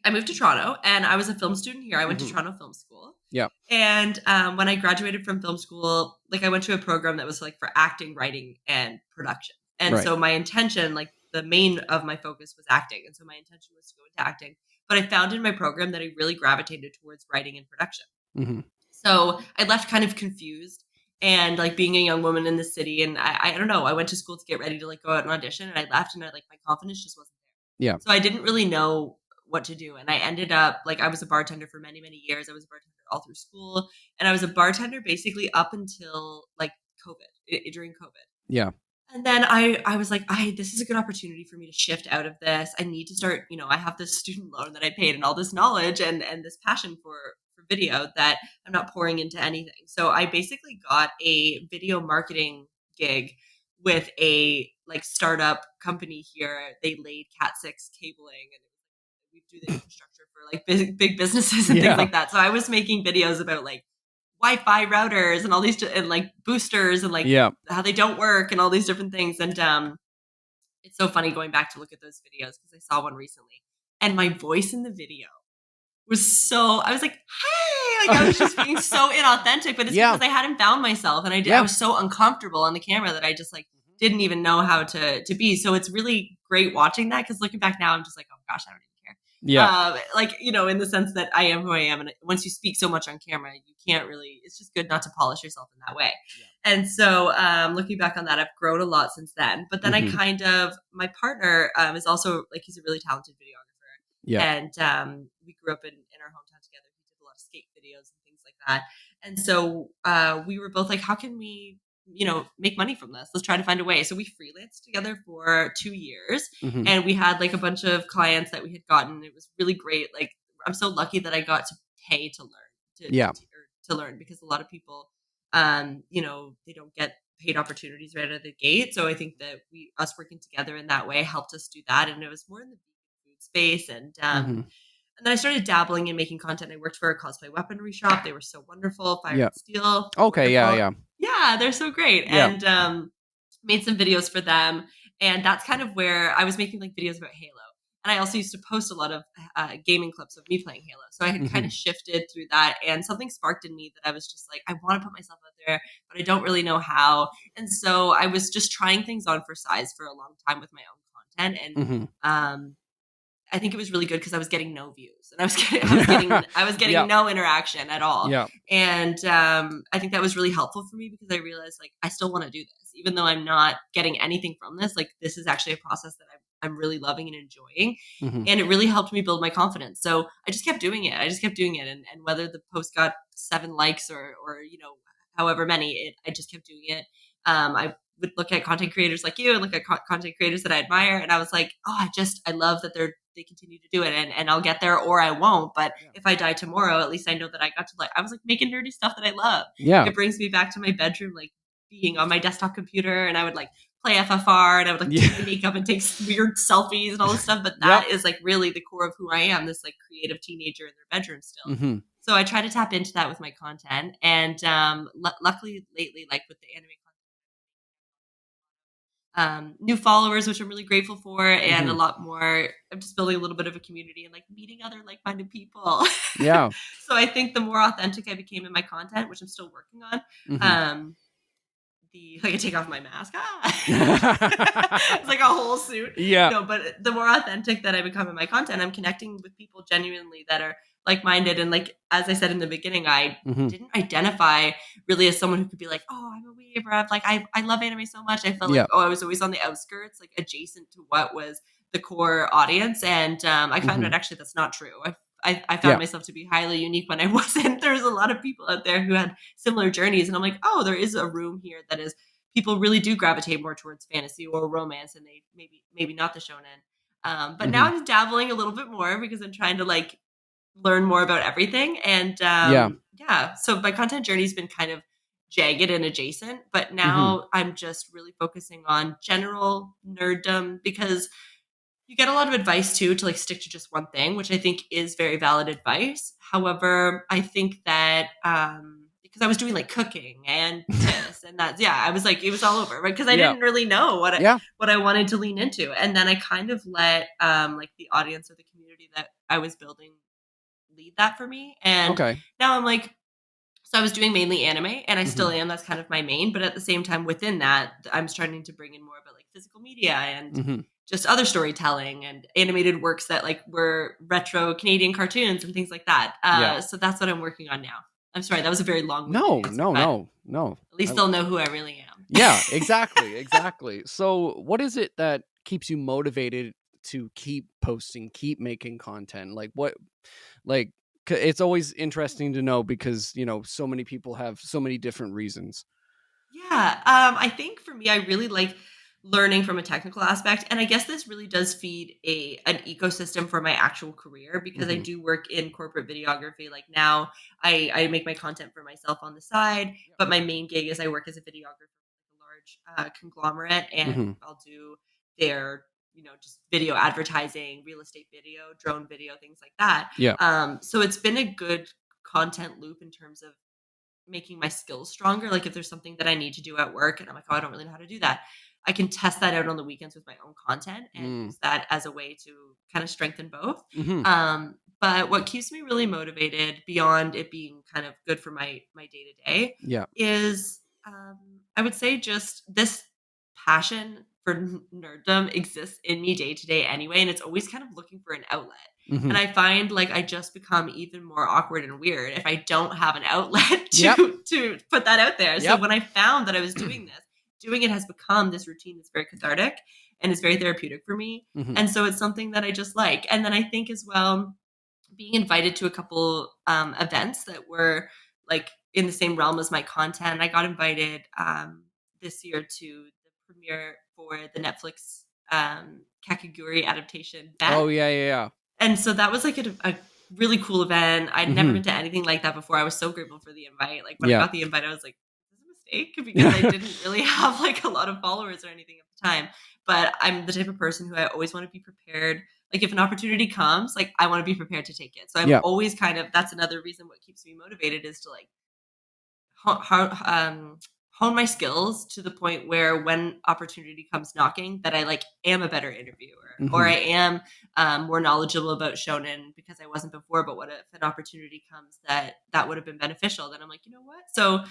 I moved to Toronto and I was a film student here. I went to Toronto Film School. Yeah. And when I graduated from film school, like I went to a program that was like for acting, writing, and production. And so my intention, like the main of my focus was acting. And so my intention was to go into acting. But I found in my program that I really gravitated towards writing and production. Mm-hmm. So I left kind of confused and like being a young woman in the city. And I don't know, I went to school to get ready to like go out and audition and I left and my confidence just wasn't there. Yeah. So I didn't really know what to do. And I ended up like, I was a bartender for many, many years. I was a bartender all through school and I was a bartender basically up until like COVID, during COVID. Yeah. And then I was like, this is a good opportunity for me to shift out of this. I need to start, I have this student loan that I paid and all this knowledge and this passion for video that I'm not pouring into anything. So I basically got a video marketing gig with a like startup company here. They laid Cat 6 cabling and we do the infrastructure for like big businesses and things like that. So I was making videos about like Wi-Fi routers and all these and like boosters and like how they don't work and all these different things. And it's so funny going back to look at those videos because I saw one recently and my voice in the video was I was like, hey, like I was just being so inauthentic, but it's because I hadn't found myself and I was so uncomfortable on the camera that I just like didn't even know how to be. So it's really great watching that because looking back now, I'm just like, oh gosh, I don't even care. Yeah. Like, in the sense that I am who I am. And once you speak so much on camera, you can't really, it's just good not to polish yourself in that way. Yeah. And so looking back on that, I've grown a lot since then. But then my partner is also like, he's a really talented videographer. Yeah. And we grew up in our hometown together. We did a lot of skate videos and things like that. And so we were both like, how can we, make money from this? Let's try to find a way. So we freelanced together for 2 years and we had like a bunch of clients that we had gotten. It was really great. Like, I'm so lucky that I got to pay to learn, to learn because a lot of people, they don't get paid opportunities right out of the gate. So I think that us working together in that way helped us do that. And it was more in the food space and And then I started dabbling in making content. I worked for a cosplay weaponry shop. They were so wonderful. Fire Yeah. and Steel. Okay. Wonderful. Yeah. Yeah, they're so great. Yeah. And made some videos for them. And that's kind of where I was making like videos about Halo. And I also used to post a lot of gaming clips of me playing Halo. So I had kind of shifted through that. And something sparked in me that I was just like, I want to put myself out there, but I don't really know how. And so I was just trying things on for size for a long time with my own content. And I think it was really good because I was getting no views and I was getting Yeah. no interaction at all. Yeah. And I think that was really helpful for me because I realized like I still want to do this, even though I'm not getting anything from this. Like this is actually a process that I'm really loving and enjoying. And it really helped me build my confidence. So I just kept doing it. And whether the post got 7 likes or however many, I just kept doing it. I would look at content creators like you and look at content creators that I admire. And I was like, oh, I love that they continue to do it, and I'll get there or I won't. But if I die tomorrow, at least I know that I got to I was like making nerdy stuff that I love. Yeah. It brings me back to my bedroom, like being on my desktop computer, and I would like play FFR and I would like do my makeup and take weird selfies and all this stuff. But that is like really the core of who I am, this like creative teenager in their bedroom still. So I try to tap into that with my content. And luckily lately, like with the anime new followers, which I'm really grateful for, and a lot more. I'm just building a little bit of a community and like meeting other like-minded people. Yeah. So I think the more authentic I became in my content, which I'm still working on, I take off my mask. It's like a whole suit. Yeah. No, but the more authentic that I become in my content, I'm connecting with people genuinely that are like-minded. And like, as I said in the beginning, I didn't identify really as someone who could be like, oh, I'm a weaver. Like, I love anime so much. I felt like, I was always on the outskirts, like adjacent to what was the core audience. And I found out actually that's not true. I found myself to be highly unique when I wasn't. There's a lot of people out there who had similar journeys. And I'm like, oh, there is a room here that is people really do gravitate more towards fantasy or romance, and they maybe not the shonen. But now I'm dabbling a little bit more because I'm trying to like learn more about everything. And so my content journey has been kind of jagged and adjacent, but now I'm just really focusing on general nerddom because you get a lot of advice too to like stick to just one thing, which I think is very valid advice. However, I think that because I was doing like cooking and this and that, I was like, it was all over, right? Because I didn't really know what I wanted to lean into, and then I kind of let like the audience or the community that I was building lead that for me. And now I'm like, so I was doing mainly anime, and I still am. That's kind of my main. But at the same time, within that, I'm starting to bring in more about like physical media and just other storytelling and animated works that like were retro Canadian cartoons and things like that. So that's what I'm working on now. I'm sorry, that was a very long. No. At least they'll know who I really am. Yeah, exactly. So what is it that keeps you motivated to keep posting, keep making content? Like what, like, it's always interesting to know because, so many people have so many different reasons. Yeah. I think for me, I really like learning from a technical aspect. And I guess this really does feed an ecosystem for my actual career because I do work in corporate videography. Like now I make my content for myself on the side, but my main gig is I work as a videographer for a large conglomerate, and I'll do their just video advertising, real estate video, drone video, things like that. So it's been a good content loop in terms of making my skills stronger. Like if there's something that I need to do at work and I'm like, oh, I don't really know how to do that, I can test that out on the weekends with my own content and use that as a way to kind of strengthen both. But what keeps me really motivated beyond it being kind of good for my day to day is I would say just this passion for nerddom exists in me day to day anyway. And it's always kind of looking for an outlet. And I find like I just become even more awkward and weird if I don't have an outlet to put that out there. So when I found that I was doing this, doing it has become this routine that's very cathartic and it's very therapeutic for me. And so it's something that I just like. And then I think as well, being invited to a couple events that were like in the same realm as my content. I got invited this year to the premiere for the Netflix Kakegurui adaptation. Oh, yeah. And so that was like a really cool event. I'd never been to anything like that before. I was so grateful for the invite. Like when I got the invite, I was like, this is a mistake because I didn't really have like a lot of followers or anything at the time. But I'm the type of person who I always want to be prepared. Like if an opportunity comes, like I want to be prepared to take it. So I'm Yeah. always that's another reason what keeps me motivated is to like hone my skills to the point where when opportunity comes knocking, that I like am a better interviewer, or I am more knowledgeable about shonen because I wasn't before. But what if an opportunity comes that would have been beneficial? Then I'm like, you know what? So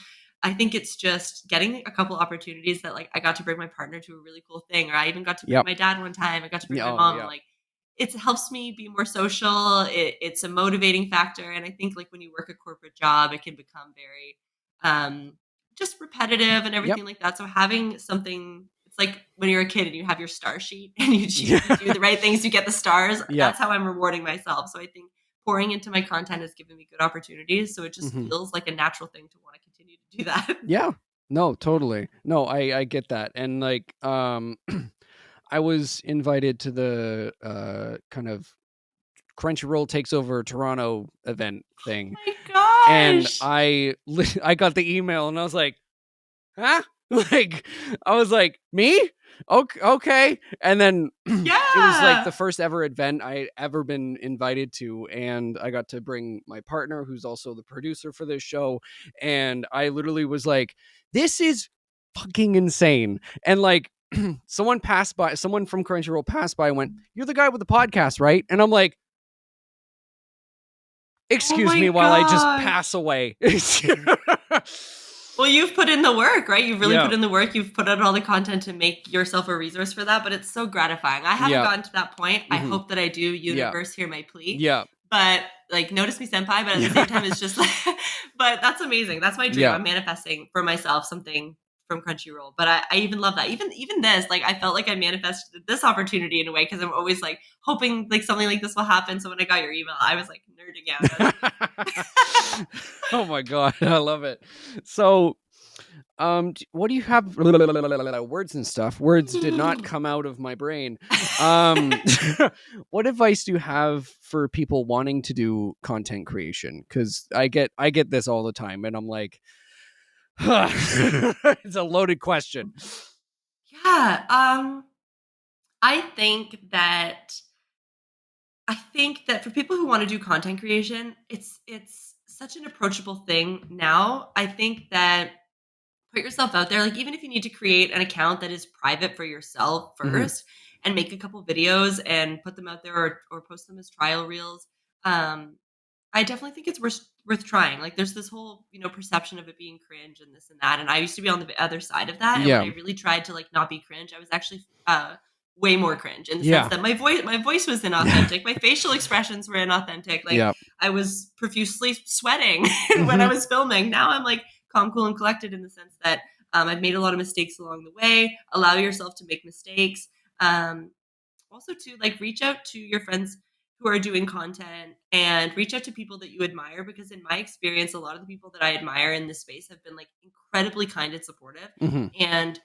I think it's just getting a couple opportunities that like I got to bring my partner to a really cool thing, or I even got to bring my dad one time. I got to bring my mom. Like it helps me be more social. It's a motivating factor, and I think like when you work a corporate job, it can become very just repetitive and everything like that. So having something, it's like when you're a kid and you have your star sheet and you do the right things, you get the stars. That's how I'm rewarding myself. So I think pouring into my content has given me good opportunities. So it just feels like a natural thing to want to continue to do that. Yeah. No, totally. No, I get that. And like, I was invited to the kind of Crunchyroll takes over Toronto event thing. Oh my gosh. And I got the email and I was like, huh? Like, I was like, me? Okay. And then it was like the first ever event I ever been invited to. And I got to bring my partner, who's also the producer for this show. And I literally was like, this is fucking insane. And like, someone from Crunchyroll passed by and went, you're the guy with the podcast, right? And I'm like, excuse me while I just pass away. Well, you've put in the work, right? You've really put in the work. You've put out all the content to make yourself a resource for that, but it's so gratifying. I haven't gotten to that point. I hope that I do. Universe, hear my plea. Yeah. But like, notice me senpai, but at the same time, it's just like, but that's amazing. That's my dream. I'm manifesting for myself something from Crunchyroll. But I even love that. Even this, like, I felt like I manifested this opportunity in a way because I'm always like hoping like something like this will happen. So when I got your email, I was like nerding out. Oh my God. I love it. So, what do you have? Words and stuff. Words did not come out of my brain. What advice do you have for people wanting to do content creation? Because I get this all the time, and I'm like, it's a loaded question. Yeah. I think that for people who want to do content creation, it's such an approachable thing now. I think that put yourself out there. Like, even if you need to create an account that is private for yourself first and make a couple videos and put them out there or post them as trial reels. I definitely think it's worth trying. Like, there's this whole, perception of it being cringe and this and that. And I used to be on the other side of that. And when I really tried to like not be cringe, I was actually way more cringe in the sense that my voice was inauthentic. My facial expressions were inauthentic. Like I was profusely sweating when I was filming. Now I'm like calm, cool, and collected in the sense that I've made a lot of mistakes along the way. Allow yourself to make mistakes. Also to like reach out to your friends who are doing content and reach out to people that you admire, because in my experience, a lot of the people that I admire in this space have been like incredibly kind and supportive. And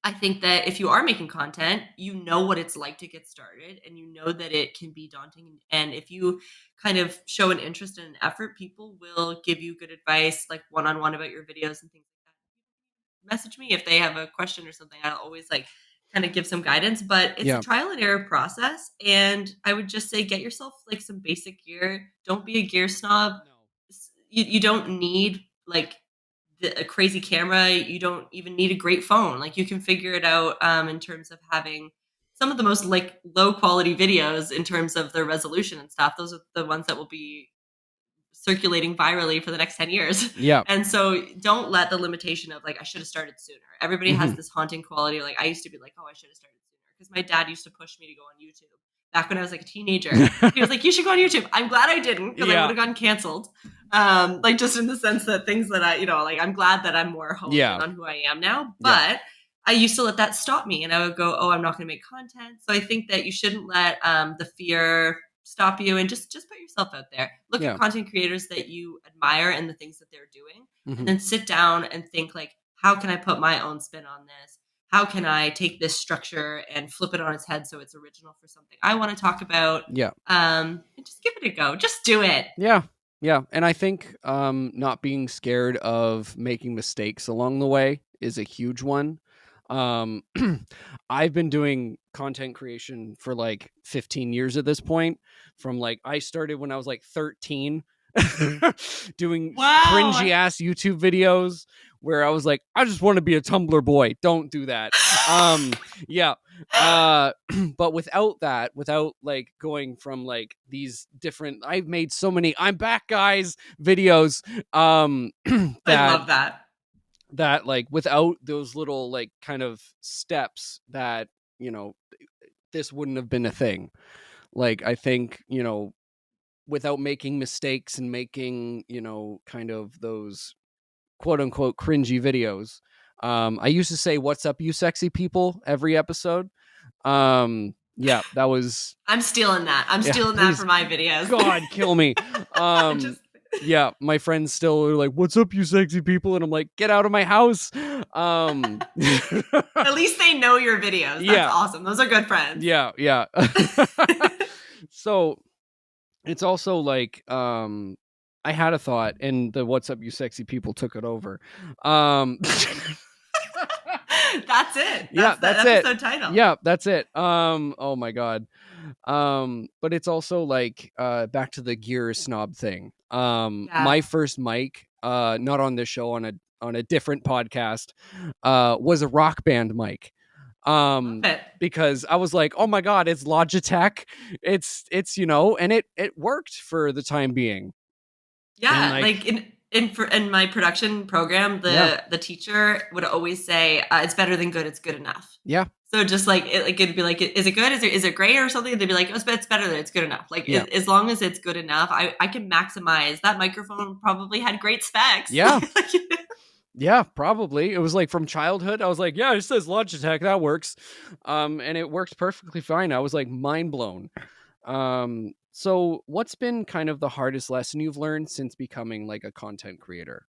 I think that if you are making content, you know what it's like to get started, and you know that it can be daunting. And if you kind of show an interest and an effort, people will give you good advice, like one-on-one about your videos and things like that. Message me if they have a question or something. I'll always like kind of give some guidance, but it's a trial and error process. And I would just say, get yourself like some basic gear. Don't be a gear snob. You don't need like a crazy camera. You don't even need a great phone. Like, you can figure it out in terms of having some of the most like low quality videos in terms of their resolution and stuff. Those are the ones that will be circulating virally for the next 10 years. Yeah. And so don't let the limitation of like, I should have started sooner. Everybody has this haunting quality. Like, I used to be like, oh, I should have started sooner, because my dad used to push me to go on YouTube back when I was like a teenager. He was like, you should go on YouTube. I'm glad I didn't, because I would have gotten canceled. Like, just in the sense that things that I, like, I'm glad that I'm more honed in on who I am now. But I used to let that stop me, and I would go, oh, I'm not going to make content. So I think that you shouldn't let the fear stop you, and just put yourself out there. Look at content creators that you admire and the things that they're doing, and then sit down and think like, how can I put my own spin on this? How can I take this structure and flip it on its head so it's original for something I want to talk about? And just give it a go. Just do it. Yeah. And I think not being scared of making mistakes along the way is a huge one. Um, I've been doing content creation for like 15 years at this point. From like, I started when I was like 13 doing cringy Wow. ass YouTube videos where I was like, I just want to be a Tumblr boy. Don't do that. Yeah. But without like going from like these different, I've made so many I'm back guys videos I that love that. like without those little like kind of steps that, you know, this wouldn't have been a thing. Like, I think, you know, without making mistakes and making, you know, kind of those quote unquote cringy videos. I used to say, "What's up, you sexy people?" every episode. Yeah, that was, I'm stealing that. I'm yeah, stealing that please for my videos. God kill me. Just Yeah, my friends still are like, "What's up, you sexy people?" And I'm like, "Get out of my house." at least they know your videos. That's Yeah. awesome. Those are good friends. Yeah. So it's also like, I had a thought, and the "What's up, you sexy people" took it over. That's it. Yeah, That's that's the it. episode title. Yeah, that's it. Oh my God. But it's also like, back to the gear snob thing. Yeah. My first mic, not on this show, on a different podcast, was a Rock Band mic. Love it. Because I was like, oh my God, it's Logitech. It's, you know, and it worked for the time being. And Yeah, like, like in my production program, Yeah. the teacher would always say, "It's better than good. It's good enough." yeah, So just like it'd be like, "Is it good? Is it great or something?" And they'd be like, "Oh, it's better than it's good enough." Like Yeah. as long as it's good enough, I can maximize that microphone. Probably had great specs. Yeah. Yeah, probably. It was like from childhood. I was like, yeah, it says Logitech, that works. And it worked perfectly fine. I was like mind blown. So what's been kind of the hardest lesson you've learned since becoming like a content creator?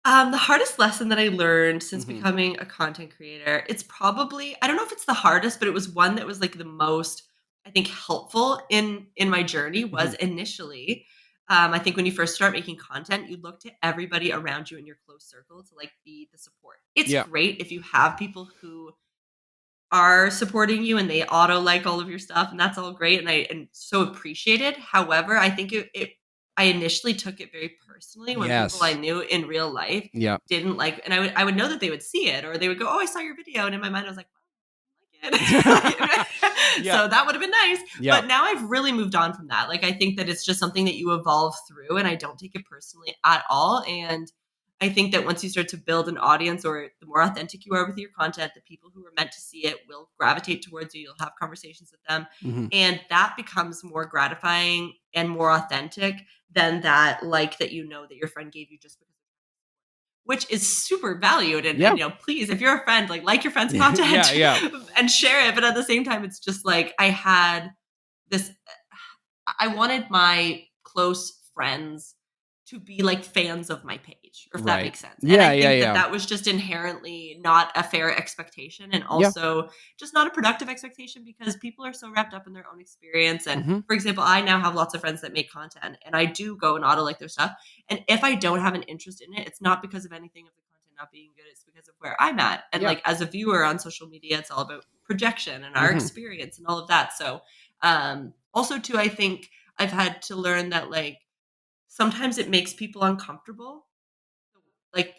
The hardest lesson that I learned since Mhm. becoming a content creator, it's probably, I don't know if it's the hardest, but it was one that was like the most, I think, helpful in my journey was initially. I think when you first start making content, you look to everybody around you in your close circle to like be the support. It's Yeah. great if you have people who are supporting you and they auto like all of your stuff, and that's all great, and I and so appreciated. However, I think I initially took it very personally when people I Yes. knew in real life Yeah. didn't like, and I would know that they would see it or they would go, "Oh, I saw your video," and in my mind I was like, "Well, I like it." Yeah. So that would have been nice. Yeah. But now I've really moved on from that. Like I think that it's just something that you evolve through, and I don't take it personally at all. And I think that once you start to build an audience, or the more authentic you are with your content, the people who are meant to see it will gravitate towards you. You'll have conversations with them. Mhm. And that becomes more gratifying and more authentic than that like that you know that your friend gave you just because, which is super valued. Yeah. And you know, please, if you're a friend, like your friend's content Yeah. and share it. But at the same time, it's just like I had this, I wanted my close friends to be like fans of my page, or if that Right. makes sense. Yeah, And I think yeah, that yeah. that was just inherently not a fair expectation, and Yeah. also just not a productive expectation because people are so wrapped up in their own experience. And Mhm. for example, I now have lots of friends that make content, and I do go and auto like their stuff. And if I don't have an interest in it, it's not because of anything of the content not being good. It's because of where I'm at. And Yeah. like as a viewer on social media, it's all about projection and our Mhm. experience and all of that. So also too, I think I've had to learn that like sometimes it makes people uncomfortable, like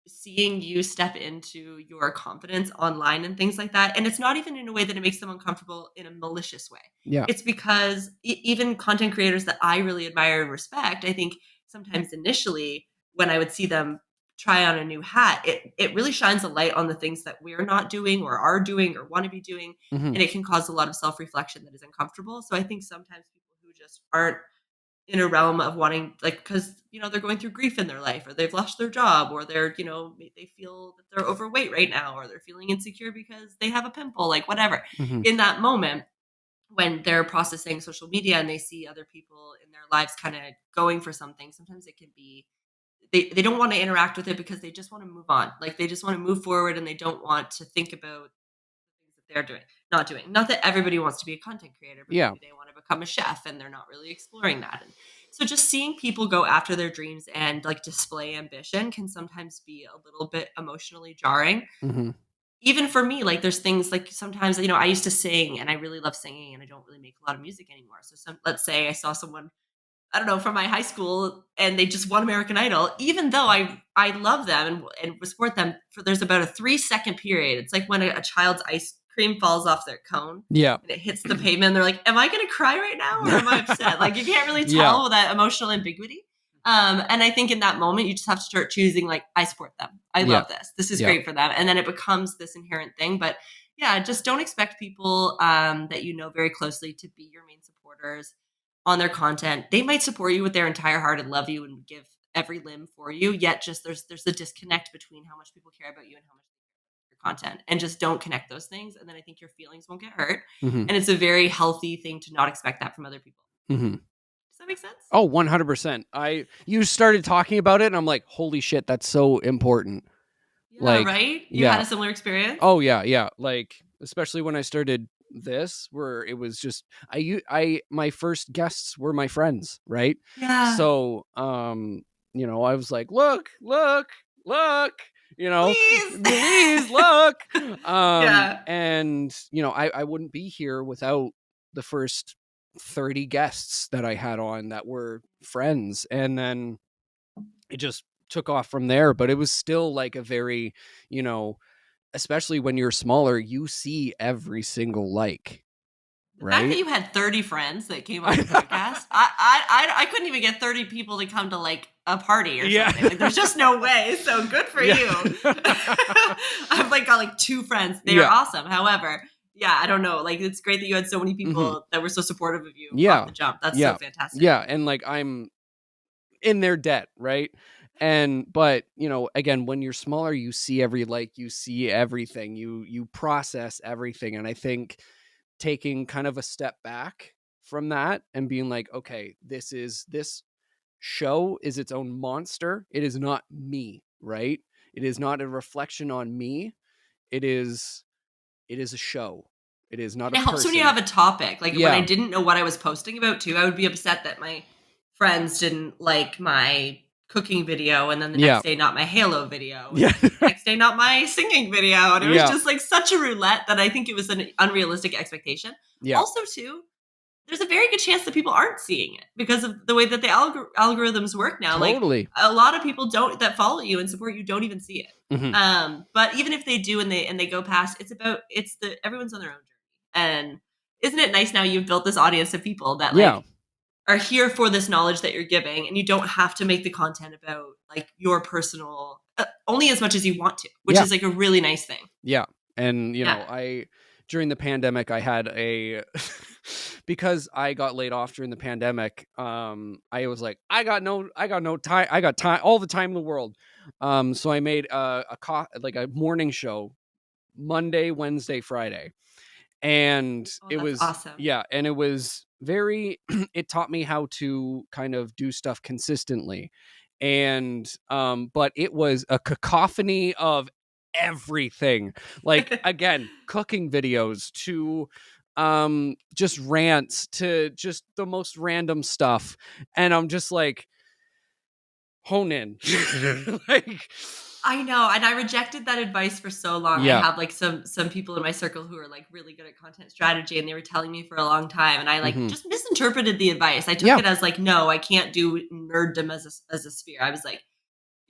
seeing you step into your confidence online and things like that. And it's not even in a way that it makes them uncomfortable in a malicious way. Yeah. It's because even content creators that I really admire and respect, I think sometimes initially when I would see them try on a new hat, it really shines a light on the things that we're not doing or are doing or want to be doing. Mhm. And it can cause a lot of self-reflection that is uncomfortable. So I think sometimes people who just aren't in a realm of wanting, like, because you know they're going through grief in their life, or they've lost their job, or they're, you know, they feel that they're overweight right now, or they're feeling insecure because they have a pimple, like whatever. Mhm. In that moment when they're processing social media and they see other people in their lives kind of going for something, sometimes it can be they don't want to interact with it because they just want to move on, like they just want to move forward, and they don't want to think about things that they're doing. Not that everybody wants to be a content creator, but Yeah. maybe they want to become a chef and they're not really exploring that. And so just seeing people go after their dreams and like display ambition can sometimes be a little bit emotionally jarring. Mhm. even for me, like there's things like sometimes, I used to sing and I really love singing and I don't really make a lot of music anymore. So let's say I saw someone, I don't know, from my high school and they just won American Idol, even though I love them and support them, there's about a 3-second period. It's like when a child's ice cream falls off their cone Yeah. and it hits the pavement and they're like, am I going to cry right now or am I upset? Like you can't really Yeah. tell that emotional ambiguity. And I think in that moment, you just have to start choosing like, I support them. I love this. This is great for them. And then it becomes this inherent thing. But yeah, just don't expect people that you know very closely to be your main supporters on their content. They might support you with their entire heart and love you and give every limb for you. Yet just there's a disconnect between how much people care about you and how much they care about your content. And just don't connect those things. And then I think your feelings won't get hurt. Mm-hmm. And it's a very healthy thing to not expect that from other people. Mm-hmm. Does that make sense? Oh, 100%. You started talking about it and I'm like, holy shit, that's so important. Yeah, like, right? You had a similar experience? Oh yeah. Like, especially when I started this, where it was just my first guests were my friends, right? Yeah. So I was like, look, please look. Yeah. And I wouldn't be here without the first 30 guests that I had on that were friends, and then it just took off from there. But it was still like a very, especially when you're smaller, you see every single like. The right? fact that you had 30 friends that came on the podcast, I couldn't even get 30 people to come to like a party or something. Like, there's just no way. So good for you. I've like got like 2 friends. They are awesome. However, I don't know. Like it's great that you had so many people that were so supportive of you off the jump. That's so fantastic. Yeah, and like I'm in their debt, right? But again, when you're smaller, you see every like, you see everything, you process everything, and I think taking kind of a step back from that and being like, okay, this show is its own monster. It is not me, right? It is not a reflection on me. It is a show. It is not a person. It helps when you have a topic. Like when I didn't know what I was posting about too, I would be upset that my friends didn't like my cooking video, and then the next day not my Halo video, and the next day not my singing video, and it was just like such a roulette that I think it was an unrealistic expectation. Also too, there's a very good chance that people aren't seeing it because of the way that the algorithms work now. Totally. Like a lot of people that follow you and support you don't even see it. Mm-hmm. But even if they do and they go past, everyone's on their own journey. And isn't it nice now you've built this audience of people that like are here for this knowledge that you're giving, and you don't have to make the content about like your personal only as much as you want to, which is like a really nice thing. Yeah. And I during the pandemic I had because I got laid off during the pandemic, I was like, I got no time, I got time, all the time in the world. So I made a morning show Monday, Wednesday, Friday. And it was awesome. And it was very it taught me how to kind of do stuff consistently. And but it was a cacophony of everything. Like again, cooking videos to just rants to just the most random stuff. And I'm just like, hone in. Like, I know, and I rejected that advice for so long. I have like some people in my circle who are like really good at content strategy, and they were telling me for a long time, and I like just misinterpreted the advice. I took it as like, no, I can't do nerddom as a sphere. I was like,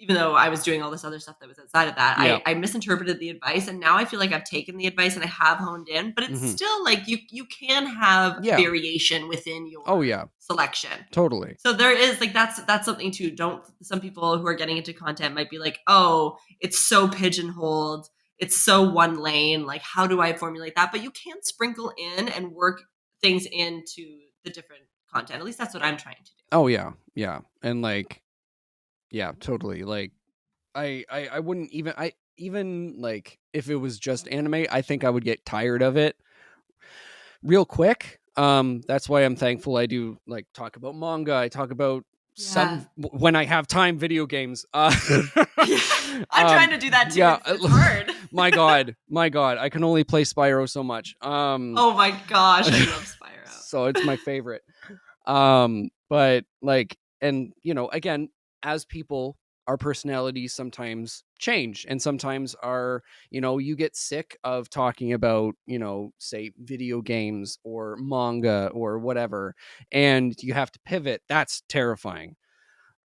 even though I was doing all this other stuff that was outside of that, I misinterpreted the advice, and now I feel like I've taken the advice and I have honed in. But it's still like you can have variation within your selection. Totally. So there is like that's something too. Some people who are getting into content might be like, oh, it's so pigeonholed, it's so one lane. Like, how do I formulate that? But you can sprinkle in and work things into the different content. At least that's what I'm trying to do. Oh yeah, and like. Yeah, totally. Like I wouldn't even like if it was just anime, I think I would get tired of it real quick. That's why I'm thankful I do like talk about manga. I talk about some when I have time video games. I'm trying to do that too. It's hard. my god, I can only play Spyro so much. Oh my gosh, I love Spyro. So it's my favorite. But like, and again, as people our personalities sometimes change, and sometimes you get sick of talking about, say video games or manga or whatever, and you have to pivot. That's terrifying.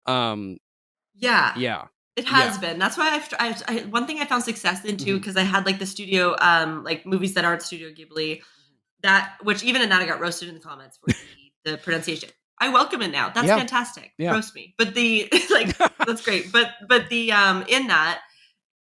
Yeah. Yeah. It has been. That's why one thing I found success in too, because I had like the studio, like movies that aren't Studio Ghibli, which even in that I got roasted in the comments for the pronunciation. I welcome it now. That's fantastic. Yeah. Roast me. But that's great. But the in that,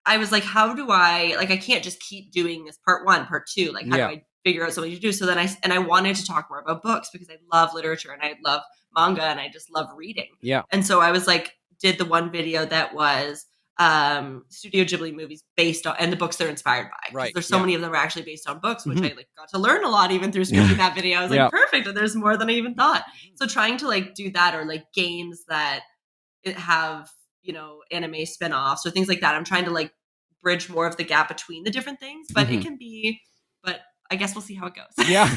I was like, how do I can't just keep doing this part 1, part 2. Like, how do I figure out something to do? So then I wanted to talk more about books because I love literature and I love manga and I just love reading. Yeah. And so I was like, did the one video that was Studio Ghibli movies based on, and the books they're inspired by. Because there's so many of them are actually based on books, which I got to learn a lot even through scripting that video. I was like, perfect. And there's more than I even thought. So trying to like do that, or like games that have, anime spin-offs or things like that. I'm trying to like bridge more of the gap between the different things, but it can be, but I guess we'll see how it goes. Yeah.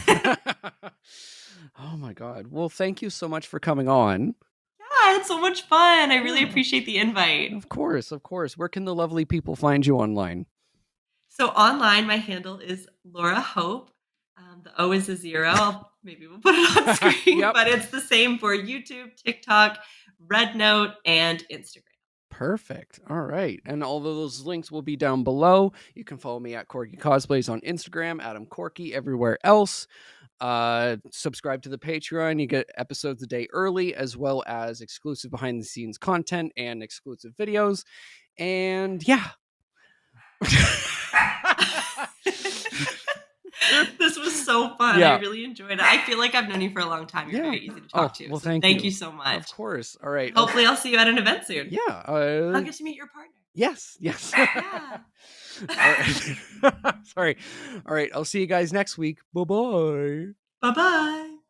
Oh my God. Well, thank you so much for coming on. I had so much fun. I really appreciate the invite. Of course. Where can the lovely people find you online? So online, my handle is Laura Hope. The O is a 0. Maybe we'll put it on screen, but it's the same for YouTube, TikTok, Red Note, and Instagram. Perfect. All right. And all of those links will be down below. You can follow me at Corky Cosplays on Instagram, Adam Corky everywhere else. Subscribe to the Patreon. You get episodes a day early, as well as exclusive behind the scenes content and exclusive videos. And yeah. This was so fun. I really enjoyed it. I feel like I've known you for a long time. You're very easy to talk to. Well, so thank you so much. Of course. All right. Hopefully I'll see you at an event soon. Yeah. I'll get to meet your partner. Yes. Yeah. All right. Sorry. All right. I'll see you guys next week. Bye-bye. Bye-bye.